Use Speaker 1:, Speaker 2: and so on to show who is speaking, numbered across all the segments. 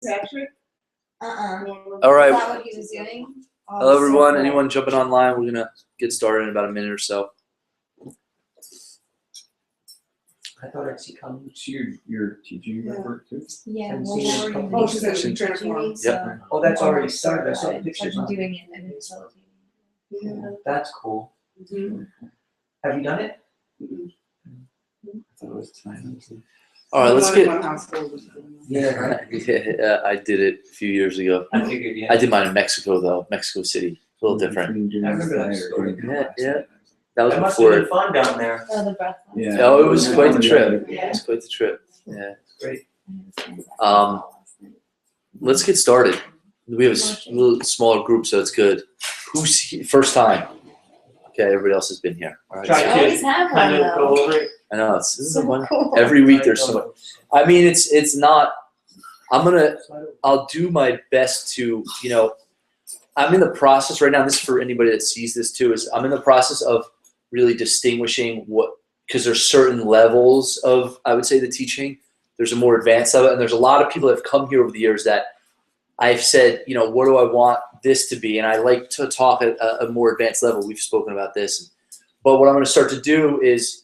Speaker 1: Patrick?
Speaker 2: All right.
Speaker 3: Is that what he was doing?
Speaker 2: Hello, everyone. Anyone jumping online? We're gonna get started in about a minute or so.
Speaker 4: I thought I'd see comments. You're teaching
Speaker 1: Yeah.
Speaker 4: that work too?
Speaker 3: Yeah.
Speaker 4: And
Speaker 3: well,
Speaker 4: see
Speaker 3: we're
Speaker 4: it.
Speaker 3: already
Speaker 1: Oh, she said she
Speaker 3: doing
Speaker 1: transformed.
Speaker 3: it, so-
Speaker 4: Oh, that's already started. I saw the
Speaker 3: I've
Speaker 4: pictures
Speaker 3: been
Speaker 4: on it.
Speaker 3: doing it and it's facilitating.
Speaker 1: Yeah.
Speaker 4: That's cool.
Speaker 1: Mhm.
Speaker 4: Have you done it?
Speaker 1: Mhm.
Speaker 4: I thought it was time.
Speaker 2: All right, let's
Speaker 1: One
Speaker 2: get.
Speaker 1: household was doing
Speaker 4: Yeah.
Speaker 2: Yeah, I did it a few years ago.
Speaker 4: I figured, yeah.
Speaker 2: I did mine in Mexico though, Mexico City. A little different.
Speaker 4: I remember that story.
Speaker 2: Yeah. That was
Speaker 4: That must have
Speaker 2: before.
Speaker 4: been fun down there.
Speaker 3: Oh, the breath. one.
Speaker 4: Yeah.
Speaker 2: Oh, it was quite the trip.
Speaker 3: Yeah.
Speaker 2: It was quite the trip. Yeah.
Speaker 4: Great.
Speaker 2: Um, Let's get started. We have a little smaller group, so it's good. Who's first time? Okay, everybody else has been here. All right.
Speaker 4: Try
Speaker 3: I always have one
Speaker 4: Kind of go
Speaker 3: though.
Speaker 4: over it.
Speaker 2: I know this is
Speaker 3: So
Speaker 2: the one.
Speaker 3: cool.
Speaker 2: Every week there's someone. I mean, it's not. I'll do my best to, I'm in the process right now. This is for anybody that sees this too. Is I'm in the process of really distinguishing because there's certain levels of, I would say, the teaching. There's a more advanced level, and there's a lot of people that have come here over the years that I've said, what do I want this to be? And I like to talk at a more advanced level. We've spoken about this, but what I'm going to start to do is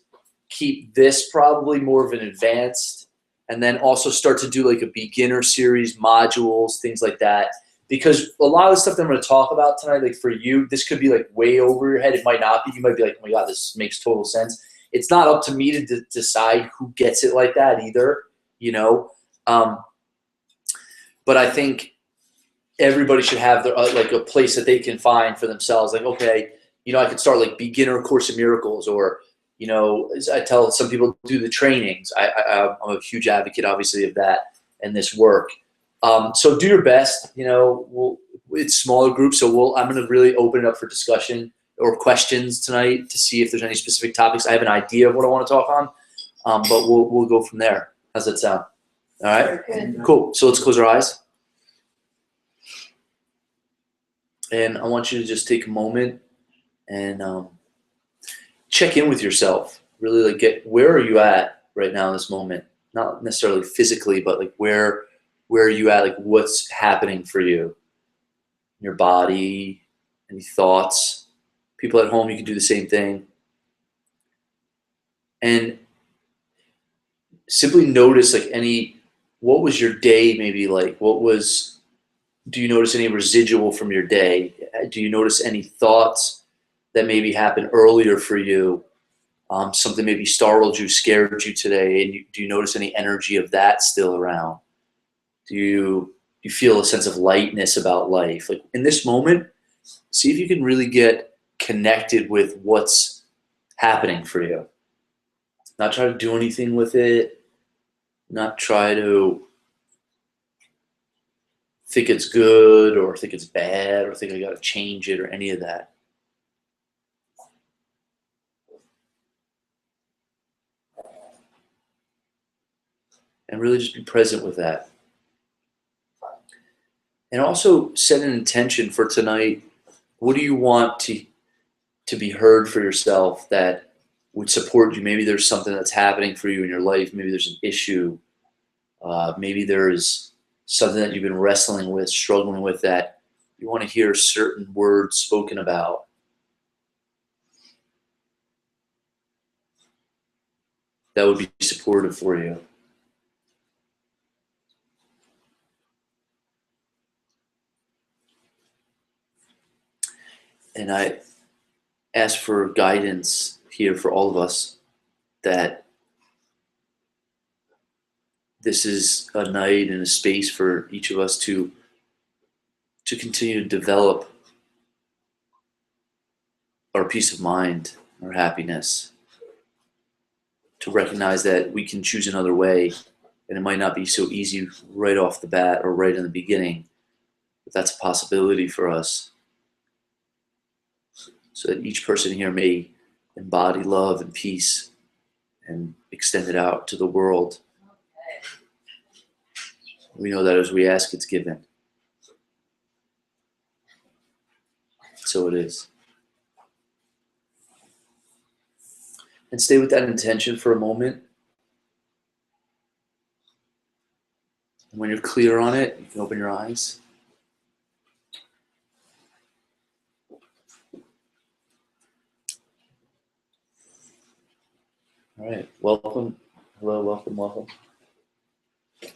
Speaker 2: keep this probably more of an advanced, and then also start to do like a beginner series, modules, things like that. Because a lot of the stuff that I'm going to talk about tonight, like for you, this could be like way over your head. It might not be. You might be like, oh my God, this makes total sense. It's not up to me to decide who gets it like that either, But I think everybody should have their, like a place that they can find for themselves. Like, okay, I could start like beginner Course in Miracles, or, as I tell some people do the trainings. I'm a huge advocate, obviously, of that and this work. So do your best. It's smaller groups, so I'm going to really open it up for discussion or questions tonight to see if there's any specific topics. I have an idea of what I want to talk on, but we'll go from there. How's that sound? All right.
Speaker 3: Good.
Speaker 2: Cool. So let's close our eyes. And I want you to just take a moment and check in with yourself. Really, like, where are you at right now in this moment? Not necessarily physically, but like where are you at? Like, what's happening for you? Your body, any thoughts? People at home, you can do the same thing. And simply notice like what was your day maybe like? Do you notice any residual from your day? Do you notice any thoughts that maybe happened earlier for you? Something maybe startled you, scared you today, and do you notice any energy of that still around? Do you feel a sense of lightness about life? Like in this moment, see if you can really get connected with what's happening for you. Not try to do anything with it. Not try to think it's good or think it's bad or think I got to change it or any of that. And really just be present with that. And also set an intention for tonight. What do you want to be heard for yourself that would support you? Maybe there's something that's happening for you in your life. Maybe there's an issue. Maybe there's something that you've been wrestling with, struggling with, that you want to hear certain words spoken about. That would be supportive for you. And I ask for guidance here for all of us, that this is a night and a space for each of us to continue to develop our peace of mind, our happiness, to recognize that we can choose another way, and it might not be so easy right off the bat or right in the beginning, but that's a possibility for us. So that each person here may embody love and peace and extend it out to the world. We know that as we ask, it's given. So it is. And stay with that intention for a moment. And when you're clear on it, you can open your eyes. All right, welcome. Hello, welcome, welcome.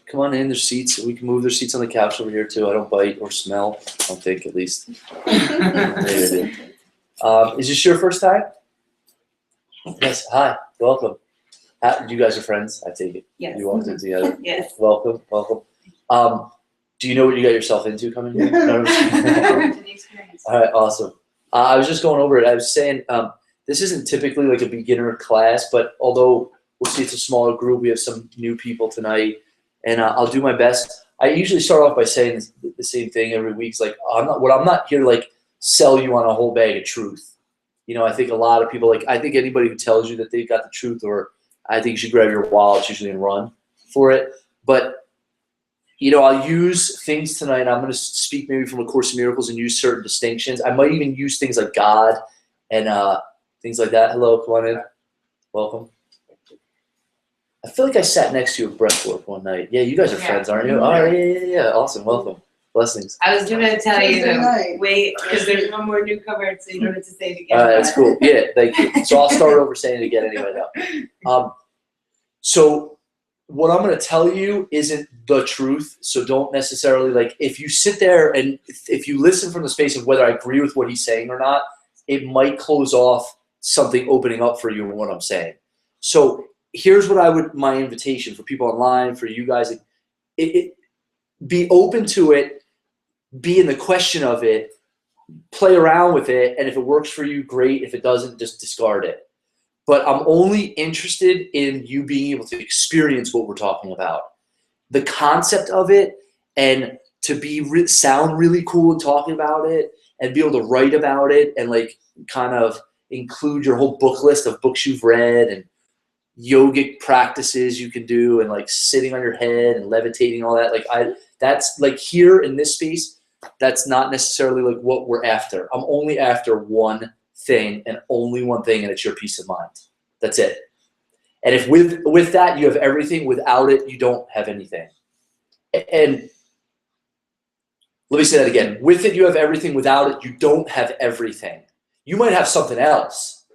Speaker 2: Come on in, there's seats. We can move their seats on the couch over here too. I don't bite or smell, I don't think, at least. Maybe I do. Is this your first time? Yes, hi, welcome. You guys are friends, I take it.
Speaker 3: Yes.
Speaker 2: You walked in together.
Speaker 3: Yes.
Speaker 2: Welcome, welcome. Do you know what you got yourself into coming here? No, I'm just kidding.
Speaker 3: Forward to the experience.
Speaker 2: All right, awesome. I was just going over it. I was saying this isn't typically like a beginner class, but although we'll see it's a smaller group, we have some new people tonight, and I'll do my best. I usually start off by saying the same thing every week. It's like I'm not here to like sell you on a whole bag of truth. You know, I think a lot of people I think anybody who tells you that they've got the truth, or I think you should grab your wallet usually and run for it. But you know, I'll use things tonight. I'm going to speak maybe from A Course in Miracles and use certain distinctions. I might even use things like God and things like that. Hello, come on in. Welcome. I feel like I sat next to you at breathwork one night. Yeah, you guys are friends, aren't you? All right, yeah. Awesome, welcome. Blessings.
Speaker 3: I was going to tell you
Speaker 1: Tuesday
Speaker 3: to
Speaker 1: night.
Speaker 3: wait because there's one more newcomer, so you don't have to say it again.
Speaker 2: All right, that's cool. Yeah, thank you. So I'll start over saying it again anyway now. So what I'm going to tell you isn't the truth, so don't necessarily, if you sit there and if you listen from the space of whether I agree with what he's saying or not, it might close off something opening up for you in what I'm saying. So here's what my invitation for people online, for you guys, be open to it, be in the question of it, play around with it, and if it works for you, great. If it doesn't, just discard it. But I'm only interested in you being able to experience what we're talking about. The concept of it, and to sound really cool in talking about it, and be able to write about it, and kind of include your whole book list of books you've read, and yogic practices you can do, and sitting on your head and levitating, all that. That's here in this space, that's not necessarily what we're after. I'm only after one thing and only one thing, and it's your peace of mind. That's it. And if with that you have everything, without it you don't have anything. And let me say that again. With it you have everything, without it you don't have everything. You might have something else,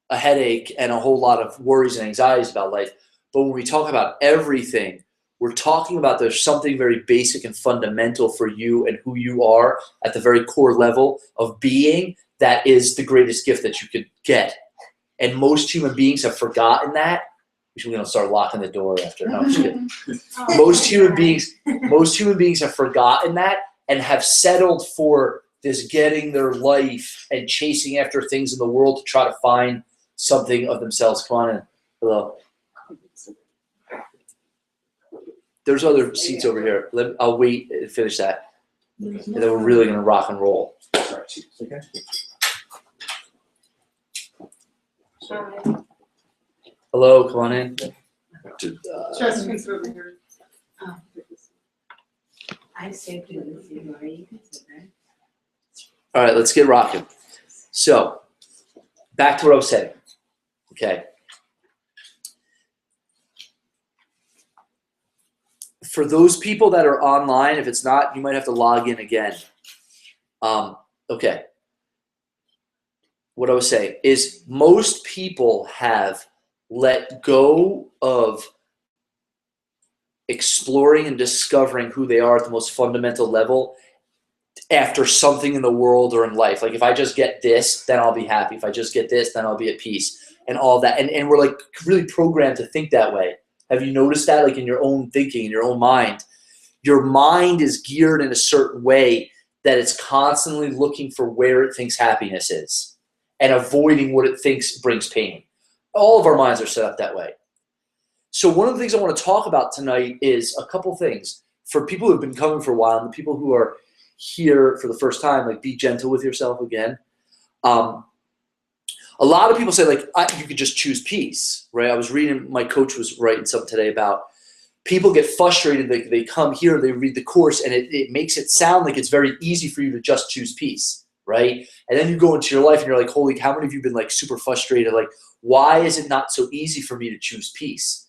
Speaker 2: a headache and a whole lot of worries and anxieties about life, but when we talk about everything, we're talking about there's something very basic and fundamental for you and who you are at the very core level of being. That is the greatest gift that you could get. And most human beings have forgotten that. We're going to start locking the door after. No, I'm just kidding. Most human beings have forgotten that and have settled for this getting their life and chasing after things in the world to try to find something of themselves. Come on in. Hello. There's other seats over here. I'll wait and finish that. And then we're really going to rock and roll.
Speaker 4: Okay.
Speaker 2: Hello, come on in.
Speaker 1: Justin's over here.
Speaker 3: I saved it with you, Lori. You can sit there.
Speaker 2: All right, let's get rocking. So, back to what I was saying. Okay. For those people that are online, if it's not, you might have to log in again. Okay. What I was saying is most people have let go of exploring and discovering who they are at the most fundamental level after something in the world or in life. If I just get this, then I'll be happy. If I just get this, then I'll be at peace, and all that. And we're really programmed to think that way. Have you noticed that in your own thinking, in your own mind? Your mind is geared in a certain way that it's constantly looking for where it thinks happiness is and avoiding what it thinks brings pain. All of our minds are set up that way. So one of the things I want to talk about tonight is a couple things. For people who have been coming for a while and the people who are here for the first time, be gentle with yourself again. A lot of people say you could just choose peace, right? I was reading, my coach was writing something today about people get frustrated. They come here, they read the course, and it makes it sound like it's very easy for you to just choose peace, right? And then you go into your life and you're like, holy, how many of you have been super frustrated? Why is it not so easy for me to choose peace,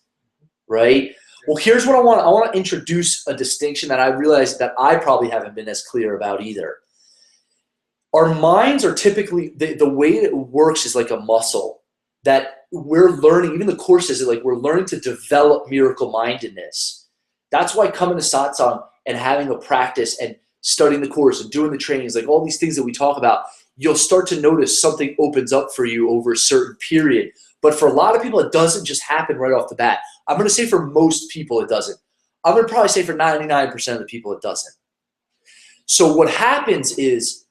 Speaker 2: right? Well, here's what I want to introduce a distinction that I realize that I probably haven't been as clear about either. Our minds are typically, the way that it works is like a muscle that we're learning, even the course says it, like we're learning to develop miracle mindedness. That's why coming to satsang and having a practice and studying the course and doing the trainings, like all these things that we talk about, you'll start to notice something opens up for you over a certain period. But for a lot of people, it doesn't just happen right off the bat. I'm going to say for most people, it doesn't. I'm going to probably say for 99% of the people, it doesn't. So what happens is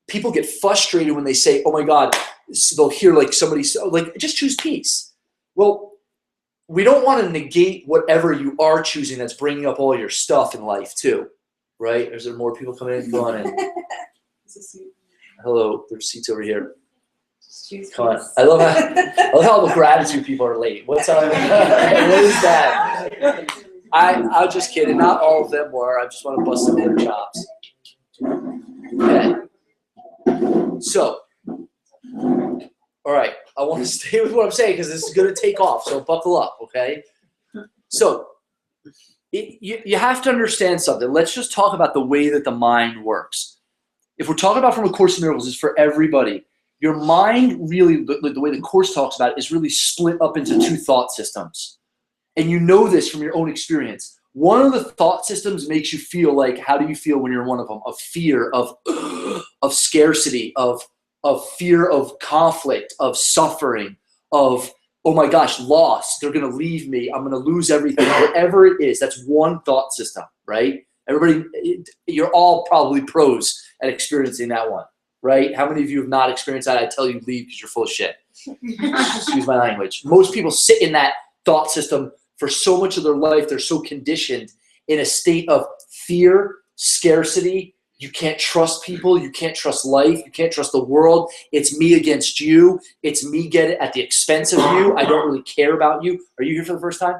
Speaker 2: people get frustrated when they say, oh my God, so they'll hear like somebody say, like, just choose peace. Well, we don't want to negate whatever you are choosing that's bringing up all your stuff in life too, right? Is there more people coming in? Go on in. Hello, there's seats over here. Come on. I love how all the gratitude people are late. What's up? What is that? I'm just kidding. Not all of them were. I just want to bust some of their chops. Okay. So, all right. I want to stay with what I'm saying because this is going to take off. So buckle up, okay? So, you have to understand something. Let's just talk about the way that the mind works. If we're talking about from A Course in Miracles, it's for everybody. Your mind really, the way the Course talks about it, is really split up into two thought systems. And you know this from your own experience. One of the thought systems makes you feel like, how do you feel when you're in one of them? Of fear, of scarcity, of fear of conflict, of suffering, of, oh my gosh, loss. They're going to leave me. I'm going to lose everything. Whatever it is, that's one thought system, right? Everybody, you're all probably pros at experiencing that one, right? How many of you have not experienced that? I tell you, leave because you're full of shit. Excuse my language. Most people sit in that thought system for so much of their life. They're so conditioned in a state of fear, scarcity. You can't trust people. You can't trust life. You can't trust the world. It's me against you. It's me get it at the expense of you. I don't really care about you. Are you here for the first time?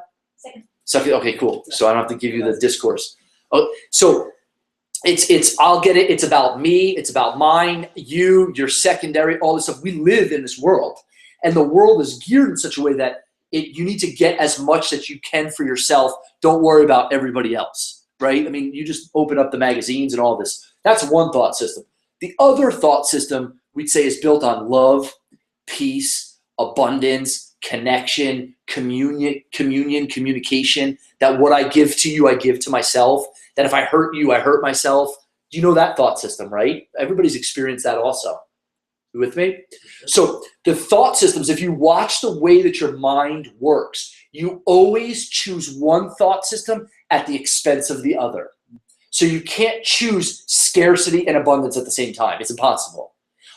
Speaker 2: Second. Okay, cool. So I don't have to give you the discourse. Oh, so it's I'll get it. It's about me. It's about mine, you, you're secondary, all this stuff. We live in this world, and the world is geared in such a way that you need to get as much that you can for yourself. Don't worry about everybody else, right? I mean, you just open up the magazines and all this. That's one thought system. The other thought system we'd say is built on love, peace, abundance, connection, communication, that what I give to you, I give to myself, that if I hurt you, I hurt myself. You know that thought system, right? Everybody's experienced that also. You with me? So the thought systems, if you watch the way that your mind works, you always choose one thought system at the expense of the other. So you can't choose scarcity and abundance at the same time. It's impossible.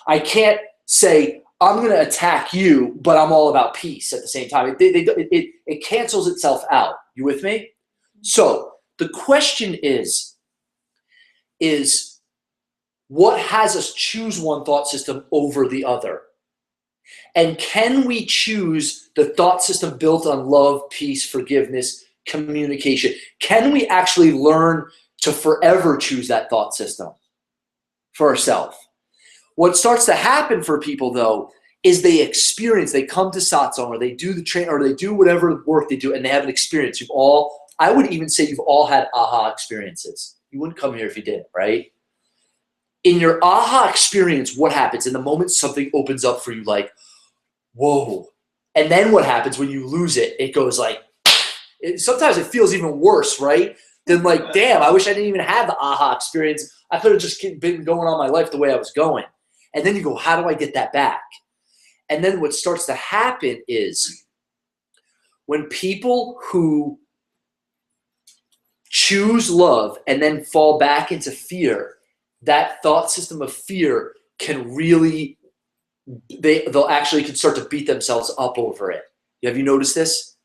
Speaker 2: I can't say, I'm going to attack you, but I'm all about peace at the same time. It cancels itself out. You with me? So the question is what has us choose one thought system over the other? And can we choose the thought system built on love, peace, forgiveness, communication? Can we actually learn to forever choose that thought system for ourselves? What starts to happen for people, though, is they come to satsang, or they do the train, or they do whatever work they do, and they have an experience. I would even say you've all had aha experiences. You wouldn't come here if you didn't, right? In your aha experience, what happens? In the moment something opens up for you, like, whoa. And then what happens when you lose it? It goes like, sometimes it feels even worse, right? Than like, damn, I wish I didn't even have the aha experience. I could have just been going on my life the way I was going. And then you go, how do I get that back? And then what starts to happen is when people who choose love and then fall back into fear, that thought system of fear can really, they'll actually can start to beat themselves up over it. Have you noticed this?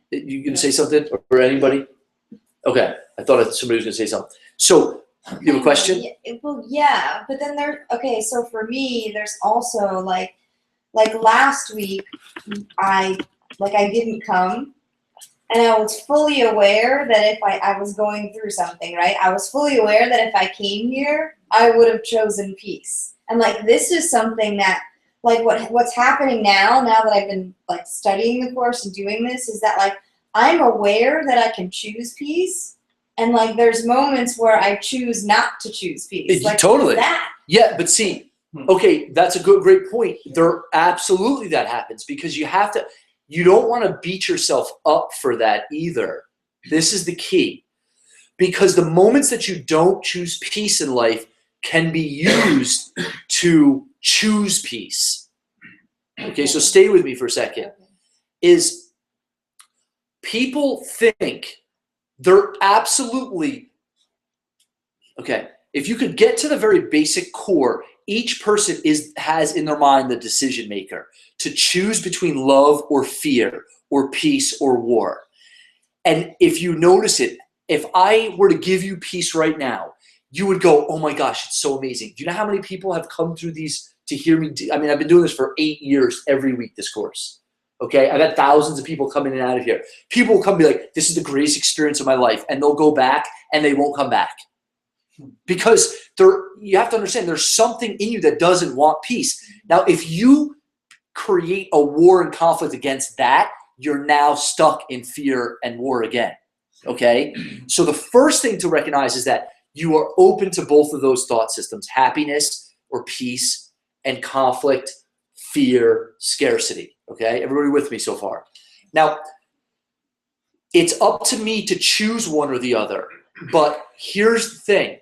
Speaker 2: You can say something, or anybody? Okay, I thought somebody was gonna say something. So, you have a question?
Speaker 5: Well, yeah, but then okay, so for me, there's also like last week, I didn't come, and I was fully aware that if I was going through something, right? I was fully aware that if I came here, I would have chosen peace. And like, this is something that, like what's happening now that I've been like studying the course and doing this, is that like I'm aware that I can choose peace, and like there's moments where I choose not to choose peace. Like
Speaker 2: Totally.
Speaker 5: that.
Speaker 2: Yeah, but see, okay, that's a great point. There absolutely that happens because you don't want to beat yourself up for that either. This is the key. Because the moments that you don't choose peace in life can be used to choose peace. Okay, so stay with me for a second. Is people think they're absolutely, okay, if you could get to the very basic core, each person has in their mind the decision maker to choose between love or fear or peace or war. And if you notice it, if I were to give you peace right now, you would go, oh my gosh, it's so amazing. Do you know how many people have come through these to hear me? I mean, I've been doing this for 8 years every week, this course. Okay, I've had thousands of people come in and out of here. People will come and be like, this is the greatest experience of my life. And they'll go back and they won't come back. Because you have to understand there's something in you that doesn't want peace. Now, if you create a war and conflict against that, you're now stuck in fear and war again. Okay? So the first thing to recognize is that you are open to both of those thought systems, happiness or peace, and conflict, fear, scarcity. Okay? Everybody with me so far? Now, it's up to me to choose one or the other. But here's the thing.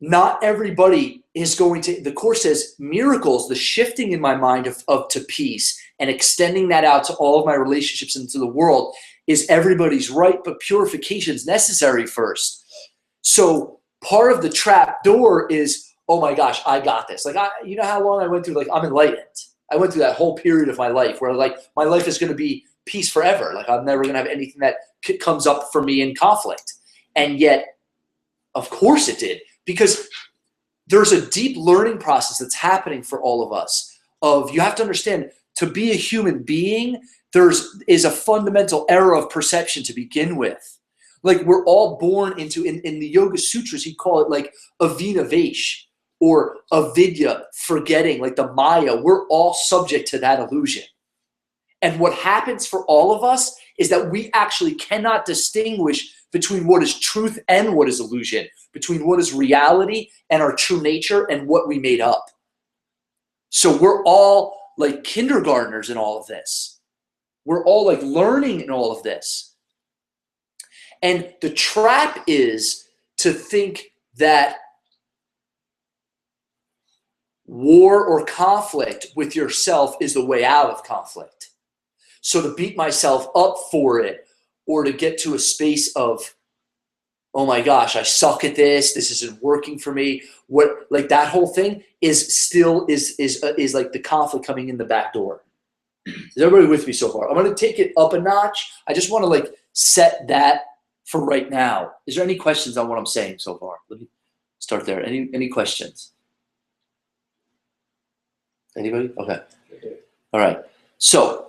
Speaker 2: Not everybody is going to, the Course says miracles, the shifting in my mind of to peace and extending that out to all of my relationships into the world is everybody's right, but purification is necessary first. So part of the trap door is, oh my gosh, I got this. Like, you know how long I went through, like, I'm enlightened. I went through that whole period of my life where, like, my life is going to be peace forever. Like, I'm never going to have anything that comes up for me in conflict. And yet, of course it did. Because there's a deep learning process that's happening for all of us. You have to understand, to be a human being, is a fundamental error of perception to begin with. Like, we're all born into, in the Yoga Sutras, he call it like avinavesh or avidya, forgetting, like the Maya. We're all subject to that illusion. And what happens for all of us is that we actually cannot distinguish between what is truth and what is illusion, between what is reality and our true nature and what we made up. So we're all like kindergartners in all of this. We're all like learning in all of this. And the trap is to think that war or conflict with yourself is the way out of conflict. So to beat myself up for it, or to get to a space of, oh my gosh, I suck at this. This isn't working for me. What, like, that whole thing is still is like the conflict coming in the back door. Is everybody with me so far? I'm going to take it up a notch. I just want to like set that for right now. Is there any questions on what I'm saying so far? Let me start there. Any questions? Anybody? Okay. All right. So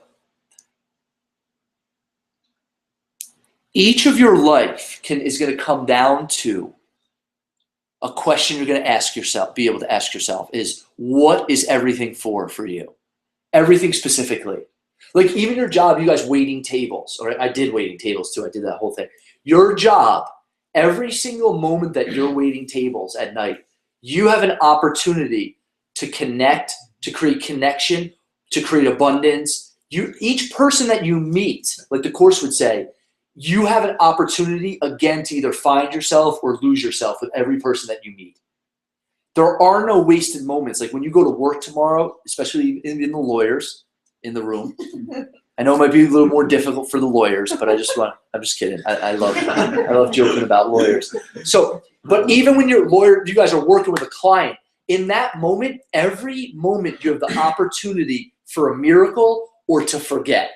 Speaker 2: each of your life is going to come down to a question you're going to ask yourself, be able to ask yourself is, what is everything for you? Everything specifically. Like even your job, you guys waiting tables, all right? I did waiting tables too. I did that whole thing. Your job, every single moment that you're waiting tables at night, you have an opportunity to connect, to create connection, to create abundance. Each person that you meet, like the Course would say, you have an opportunity, again, to either find yourself or lose yourself with every person that you meet. There are no wasted moments. Like when you go to work tomorrow, especially in the lawyers in the room. I know it might be a little more difficult for the lawyers, but I'm just kidding. I love joking about lawyers. So, but even when you guys are working with a client, in that moment, every moment you have the opportunity for a miracle or to forget,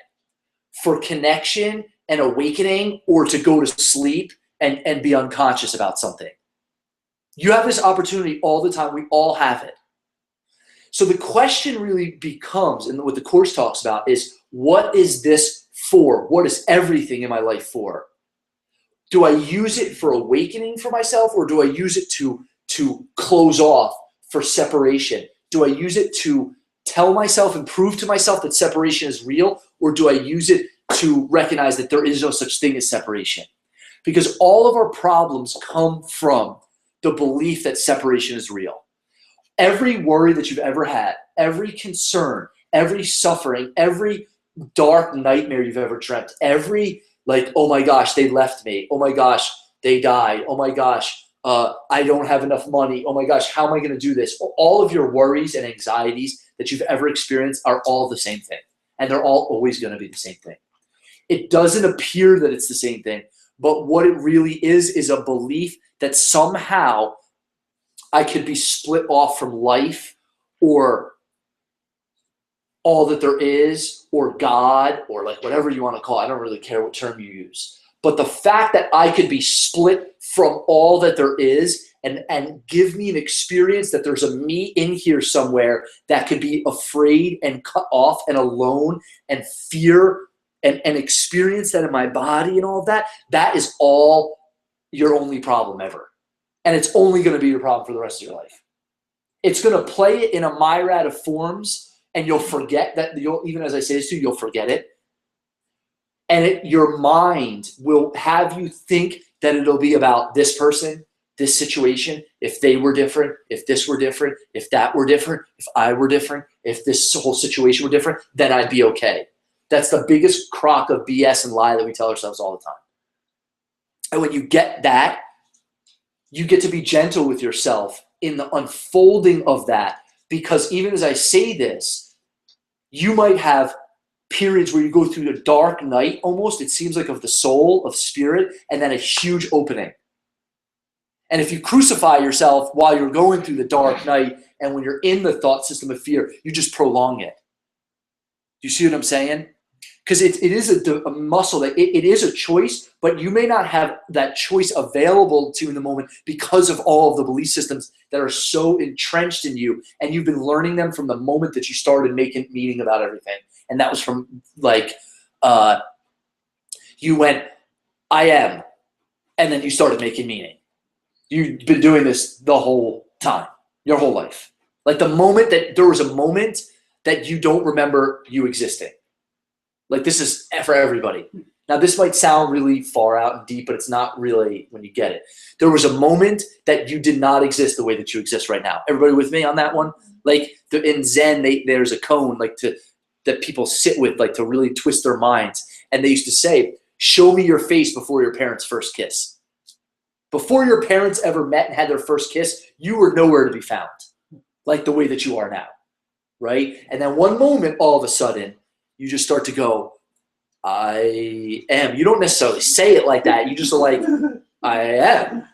Speaker 2: for connection and awakening, or to go to sleep and be unconscious about something. You have this opportunity all the time. We all have it. So the question really becomes, and what the Course talks about is, what is this for? What is everything in my life for? Do I use it for awakening for myself, or do I use it to close off for separation? Do I use it to tell myself and prove to myself that separation is real, or do I use it to recognize that there is no such thing as separation. Because all of our problems come from the belief that separation is real. Every worry that you've ever had, every concern, every suffering, every dark nightmare you've ever dreamt, every like, oh my gosh, they left me. Oh my gosh, they died. Oh my gosh, I don't have enough money. Oh my gosh, how am I going to do this? All of your worries and anxieties that you've ever experienced are all the same thing. And they're all always going to be the same thing. It doesn't appear that it's the same thing, but what it really is a belief that somehow I could be split off from life or all that there is or God or like whatever you want to call it. I don't really care what term you use. But the fact that I could be split from all that there is and give me an experience that there's a me in here somewhere that could be afraid and cut off and alone and fear and experience that in my body and all of that, that is all your only problem ever. And it's only going to be your problem for the rest of your life. It's going to play it in a myriad of forms, and you'll forget that. Even as I say this to you, you'll forget it. And your mind will have you think that it'll be about this person, this situation, if they were different, if this were different, if that were different, if I were different, if this whole situation were different, then I'd be okay. That's the biggest crock of BS and lie that we tell ourselves all the time. And when you get that, you get to be gentle with yourself in the unfolding of that, because even as I say this, you might have periods where you go through the dark night almost, it seems like, of the soul, of spirit, and then a huge opening. And if you crucify yourself while you're going through the dark night and when you're in the thought system of fear, you just prolong it. Do you see what I'm saying? Because it is a muscle, that it is a choice, but you may not have that choice available to you in the moment because of all of the belief systems that are so entrenched in you, and you've been learning them from the moment that you started making meaning about everything. And that was from like, you went, I am, and then you started making meaning. You've been doing this the whole time, your whole life. Like the moment that there was a moment that you don't remember you existing. Like this is for everybody. Now this might sound really far out and deep, but it's not really when you get it. There was a moment that you did not exist the way that you exist right now. Everybody with me on that one? Like in Zen, there's a cone like that people sit with, like to really twist their minds. And they used to say, show me your face before your parents' first kiss. Before your parents ever met and had their first kiss, you were nowhere to be found, like the way that you are now, right? And then one moment, all of a sudden, you just start to go, I am. You don't necessarily say it like that. You just are like, I am.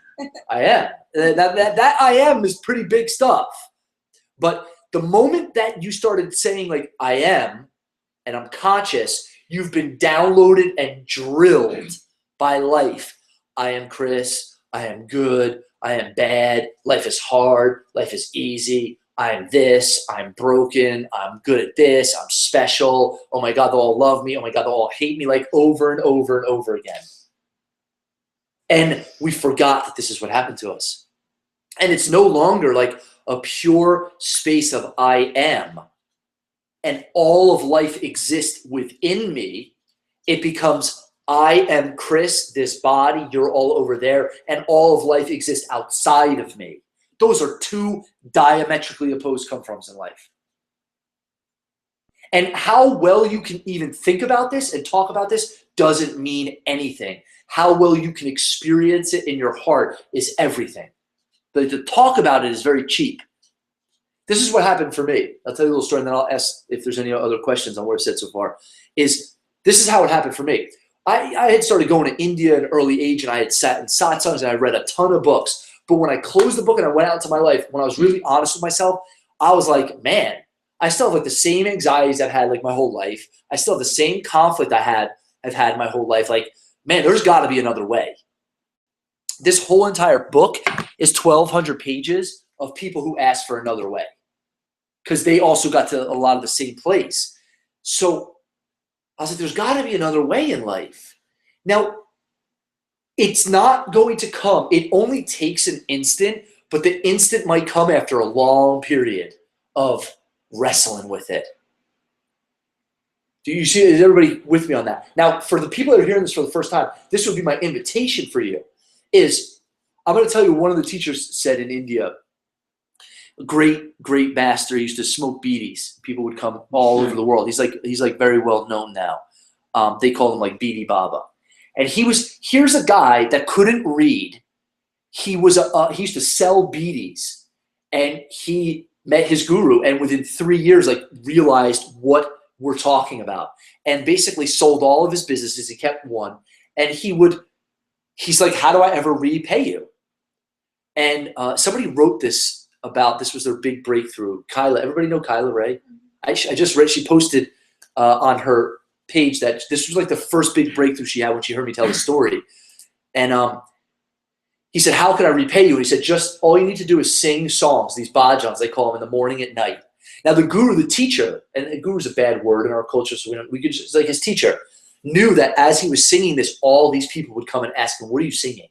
Speaker 2: I am. That I am is pretty big stuff. But the moment that you started saying like, I am, and I'm conscious, you've been downloaded and drilled by life. I am Chris. I am good. I am bad. Life is hard. Life is easy. I'm this, I'm broken, I'm good at this, I'm special. Oh my God, they'll all love me. Oh my God, they'll all hate me, like over and over and over again. And we forgot that this is what happened to us. And it's no longer like a pure space of I am and all of life exists within me. It becomes I am Chris, this body, you're all over there, and all of life exists outside of me. Those are two diametrically opposed come-froms in life. And how well you can even think about this and talk about this doesn't mean anything. How well you can experience it in your heart is everything. But to talk about it is very cheap. This is what happened for me. I'll tell you a little story, and then I'll ask if there's any other questions on what I've said so far. This is how it happened for me. I had started going to India at an early age, and I had sat in satsangs, and I read a ton of books. But when I closed the book and I went out into my life, when I was really honest with myself, I was like, man, I still have like the same anxieties I've had like my whole life. I still have the same conflict I've had my whole life. Like, man, there's got to be another way. This whole entire book is 1,200 pages of people who asked for another way because they also got to a lot of the same place. So I was like, there's got to be another way in life. Now, it's not going to come. It only takes an instant, but the instant might come after a long period of wrestling with it. Do you see, is everybody with me on that? Now, for the people that are hearing this for the first time, this would be my invitation for you, is I'm going to tell you one of the teachers said in India, a great master, he used to smoke beedis. People would come all over the world. He's like very well known now. They call him like Beedi Baba. And here's a guy that couldn't read. He used to sell beedis, and he met his guru, and within 3 years, like, realized what we're talking about, and basically sold all of his businesses. He kept one, and he's like, how do I ever repay you? And somebody wrote this was their big breakthrough. Kyla, everybody know Kyla Ray? I just read, she posted on her page that this was like the first big breakthrough she had when she heard me tell the story. And he said, how can I repay you? And he said, just all you need to do is sing songs, these bhajans, they call them, in the morning, at night. Now the guru, the teacher, and guru is a bad word in our culture, so we could just, like, his teacher knew that as he was singing this, all these people would come and ask him, what are you singing?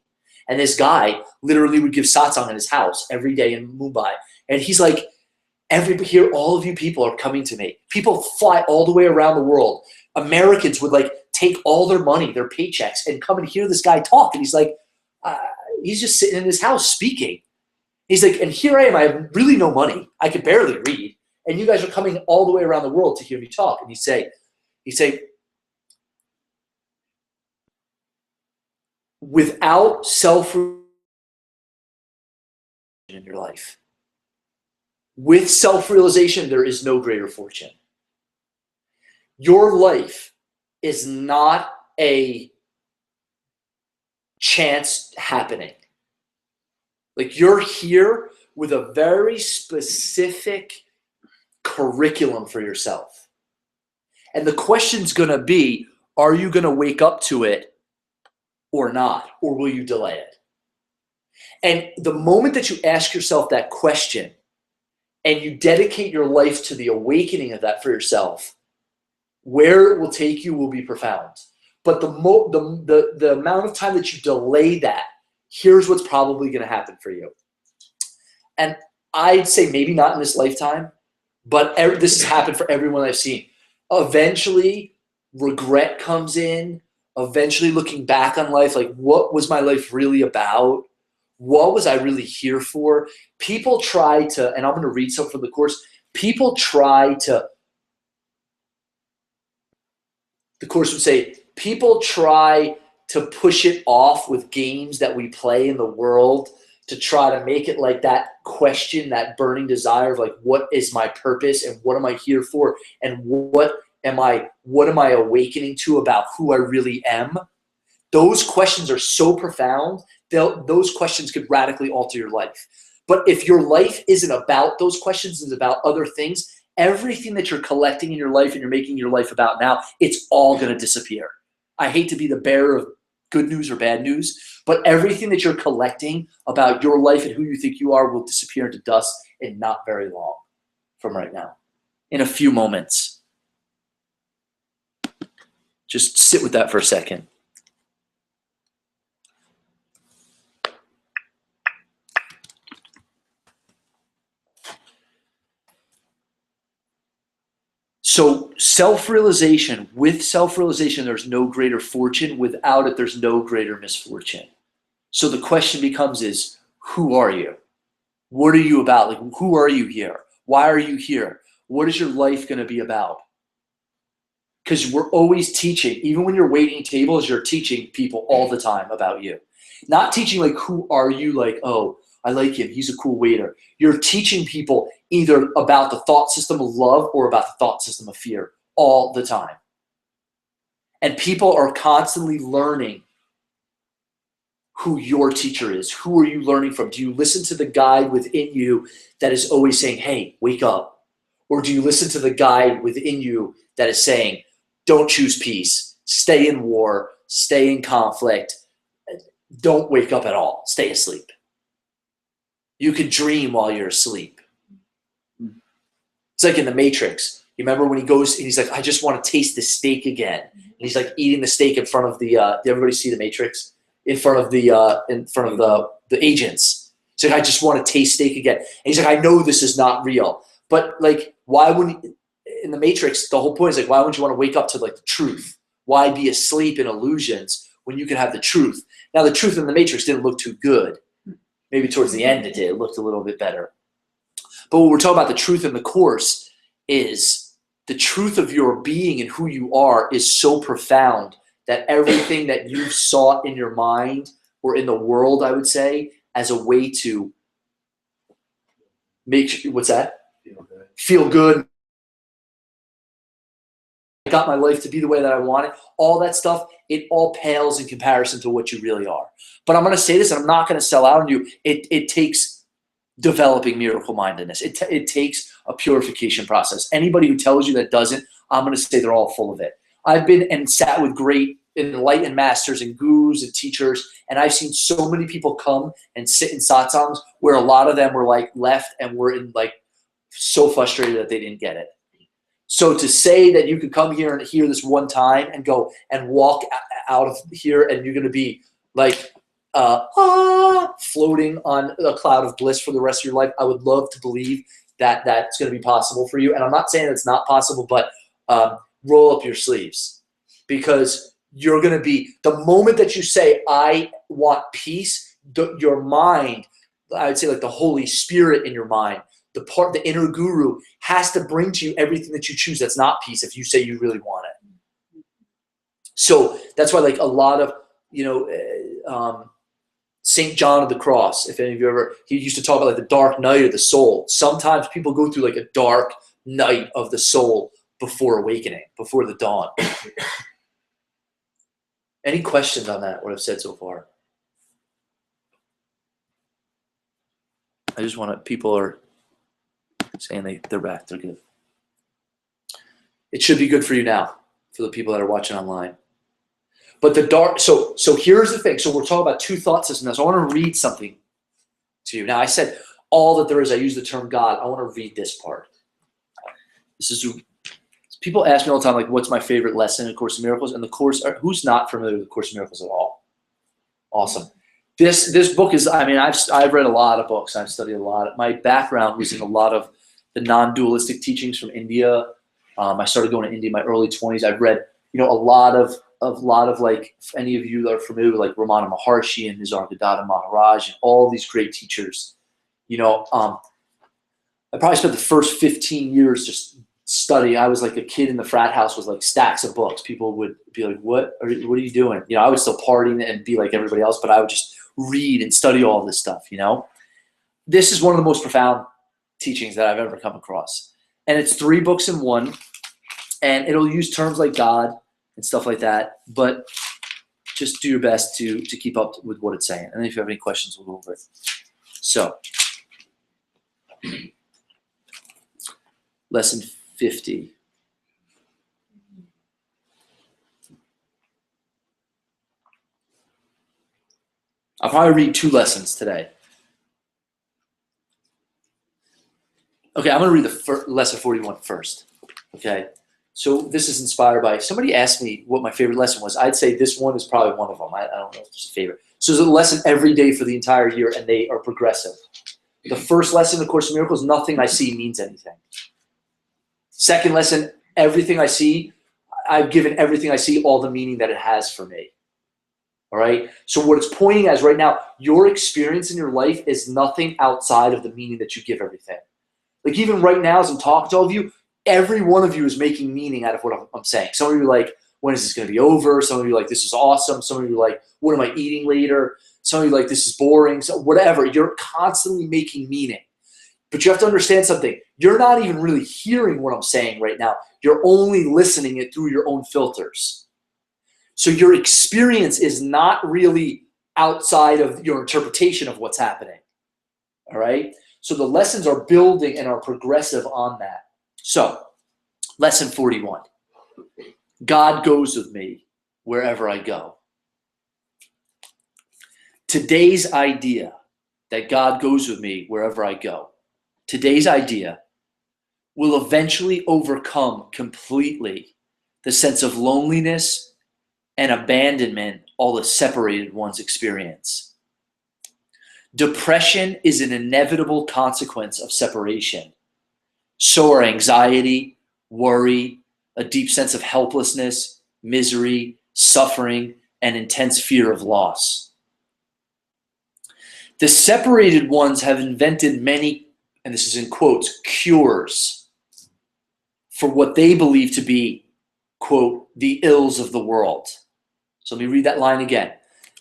Speaker 2: And this guy literally would give satsang in his house every day in Mumbai. And he's like, here, all of you people are coming to me. People fly all the way around the world. Americans would like take all their money, their paychecks, and come and hear this guy talk. And he's like, he's just sitting in his house speaking. He's like, and here I am, I have really no money. I could barely read. And you guys are coming all the way around the world to hear me talk. And he'd say, without self-realization in your life, with self-realization, there is no greater fortune. Your life is not a chance happening. Like, you're here with a very specific curriculum for yourself. And the question's going to be, are you going to wake up to it or not? Or will you delay it? And the moment that you ask yourself that question and you dedicate your life to the awakening of that for yourself, where it will take you will be profound. But the amount of time that you delay that, here's what's probably going to happen for you. And I'd say maybe not in this lifetime, but this has happened for everyone I've seen. Eventually, regret comes in. Eventually, looking back on life, like, what was my life really about? What was I really here for? People try to, and I'm going to read some from the course, people try to, the course would say, people try to push it off with games that we play in the world to try to make it like that question, that burning desire of like, what is my purpose and what am I here for? And what am I awakening to about who I really am? Those questions are so profound. Those questions could radically alter your life. But if your life isn't about those questions, it's about other things, everything that you're collecting in your life and you're making your life about now, it's all going to disappear. I hate to be the bearer of good news or bad news, but everything that you're collecting about your life and who you think you are will disappear into dust in not very long from right now, in a few moments. Just sit with that for a second. So self-realization, with self-realization, there's no greater fortune. Without it, there's no greater misfortune. So the question becomes is, who are you? What are you about? Like, who are you here? Why are you here? What is your life going to be about? Because we're always teaching. Even when you're waiting tables, you're teaching people all the time about you. Not teaching like, who are you? Like, oh, I like him. He's a cool waiter. You're teaching people either about the thought system of love or about the thought system of fear all the time. And people are constantly learning who your teacher is. Who are you learning from? Do you listen to the guide within you that is always saying, hey, wake up? Or do you listen to the guide within you that is saying, don't choose peace, stay in war, stay in conflict, don't wake up at all, stay asleep? You can dream while you're asleep. It's like in The Matrix. You remember when he goes and he's like, I just want to taste the steak again. And he's like eating the steak in front of the, did everybody see The Matrix? In front of the agents. He's like, I just want to taste steak again. And he's like, I know this is not real. But like, why wouldn't he? in the Matrix, the whole point is like, why wouldn't you want to wake up to like the truth? Why be asleep in illusions when you can have the truth? Now, the truth in the Matrix didn't look too good. Maybe towards the end it did. It looked a little bit better. But what we're talking about, the truth in the Course, is the truth of your being and who you are is so profound that everything that you've sought in your mind or in the world, I would say, as a way to make, what's that? Feel good. I got my life to be the way that I want it. All that stuff, it all pales in comparison to what you really are. But I'm going to say this, and I'm not going to sell out on you. It takes developing miracle mindedness. It takes a purification process. Anybody who tells you that doesn't, I'm going to say they're all full of it. I've been and sat with great enlightened masters and gurus and teachers, and I've seen so many people come and sit in satsangs where a lot of them were like left and were in like so frustrated that they didn't get it. So to say that you could come here and hear this one time and go and walk out of here and you're going to be like floating on a cloud of bliss for the rest of your life, I would love to believe that that's going to be possible for you. And I'm not saying it's not possible, but roll up your sleeves, because you're going to be, the moment that you say, I want peace, your mind, I would say like the Holy Spirit in your mind, the inner guru has to bring to you everything that you choose that's not peace if you say you really want it. So that's why like a lot of, St. John of the Cross, if any of you ever, he used to talk about like the dark night of the soul. Sometimes people go through like a dark night of the soul before awakening, before the dawn. Any questions on that, what I've said so far? I just want to, people are saying they're back, they're good. It should be good for you now, for the people that are watching online. But the dark, so here's the thing. So we're talking about two thought systems now. So I want to read something to you. Now I said all that there is, I use the term God. I want to read this part. This is, people ask me all the time, like, what's my favorite lesson in A Course in Miracles? And the Course, who's not familiar with A Course in Miracles at all? Awesome. This book is, I mean, I've read a lot of books. I've studied a lot. My background was in a lot of the non-dualistic teachings from India. I started going to India in my early 20s. I've read, a lot of like, if any of you that are familiar with like Ramana Maharshi and Nisargadatta Maharaj and all these great teachers, I probably spent the first 15 years just studying. I was like a kid in the frat house with like stacks of books. People would be like, what are you doing? I would still partying and be like everybody else, but I would just read and study all this stuff, This is one of the most profound teachings that I've ever come across. And it's 3 books in one, and it'll use terms like God and stuff like that, but just do your best to keep up with what it's saying. And then if you have any questions, we'll go over it. So, lesson 50. I'll probably read 2 lessons today. Okay, I'm going to read the lesson 41 first. Okay, so this is inspired by, somebody asked me what my favorite lesson was. I'd say this one is probably one of them. I don't know if it's a favorite. So there's a lesson every day for the entire year, and they are progressive. The first lesson in A Course in Miracles, nothing I see means anything. Second lesson, everything I see, I've given everything I see all the meaning that it has for me. All right? So what it's pointing as right now, your experience in your life is nothing outside of the meaning that you give everything. Like even right now as I'm talking to all of you, every one of you is making meaning out of what I'm saying. Some of you are like, when is this going to be over? Some of you are like, this is awesome. Some of you are like, what am I eating later? Some of you are like, this is boring. So whatever. You're constantly making meaning. But you have to understand something. You're not even really hearing what I'm saying right now. You're only listening it through your own filters. So your experience is not really outside of your interpretation of what's happening. All right? So the lessons are building and are progressive on that. So, lesson 41. God goes with me wherever I go. Today's idea that God goes with me wherever I go, today's idea will eventually overcome completely the sense of loneliness and abandonment all the separated ones experience. Depression is an inevitable consequence of separation. So are anxiety, worry, a deep sense of helplessness, misery, suffering, and intense fear of loss. The separated ones have invented many, and this is in quotes, cures for what they believe to be, quote, the ills of the world. So let me read that line again.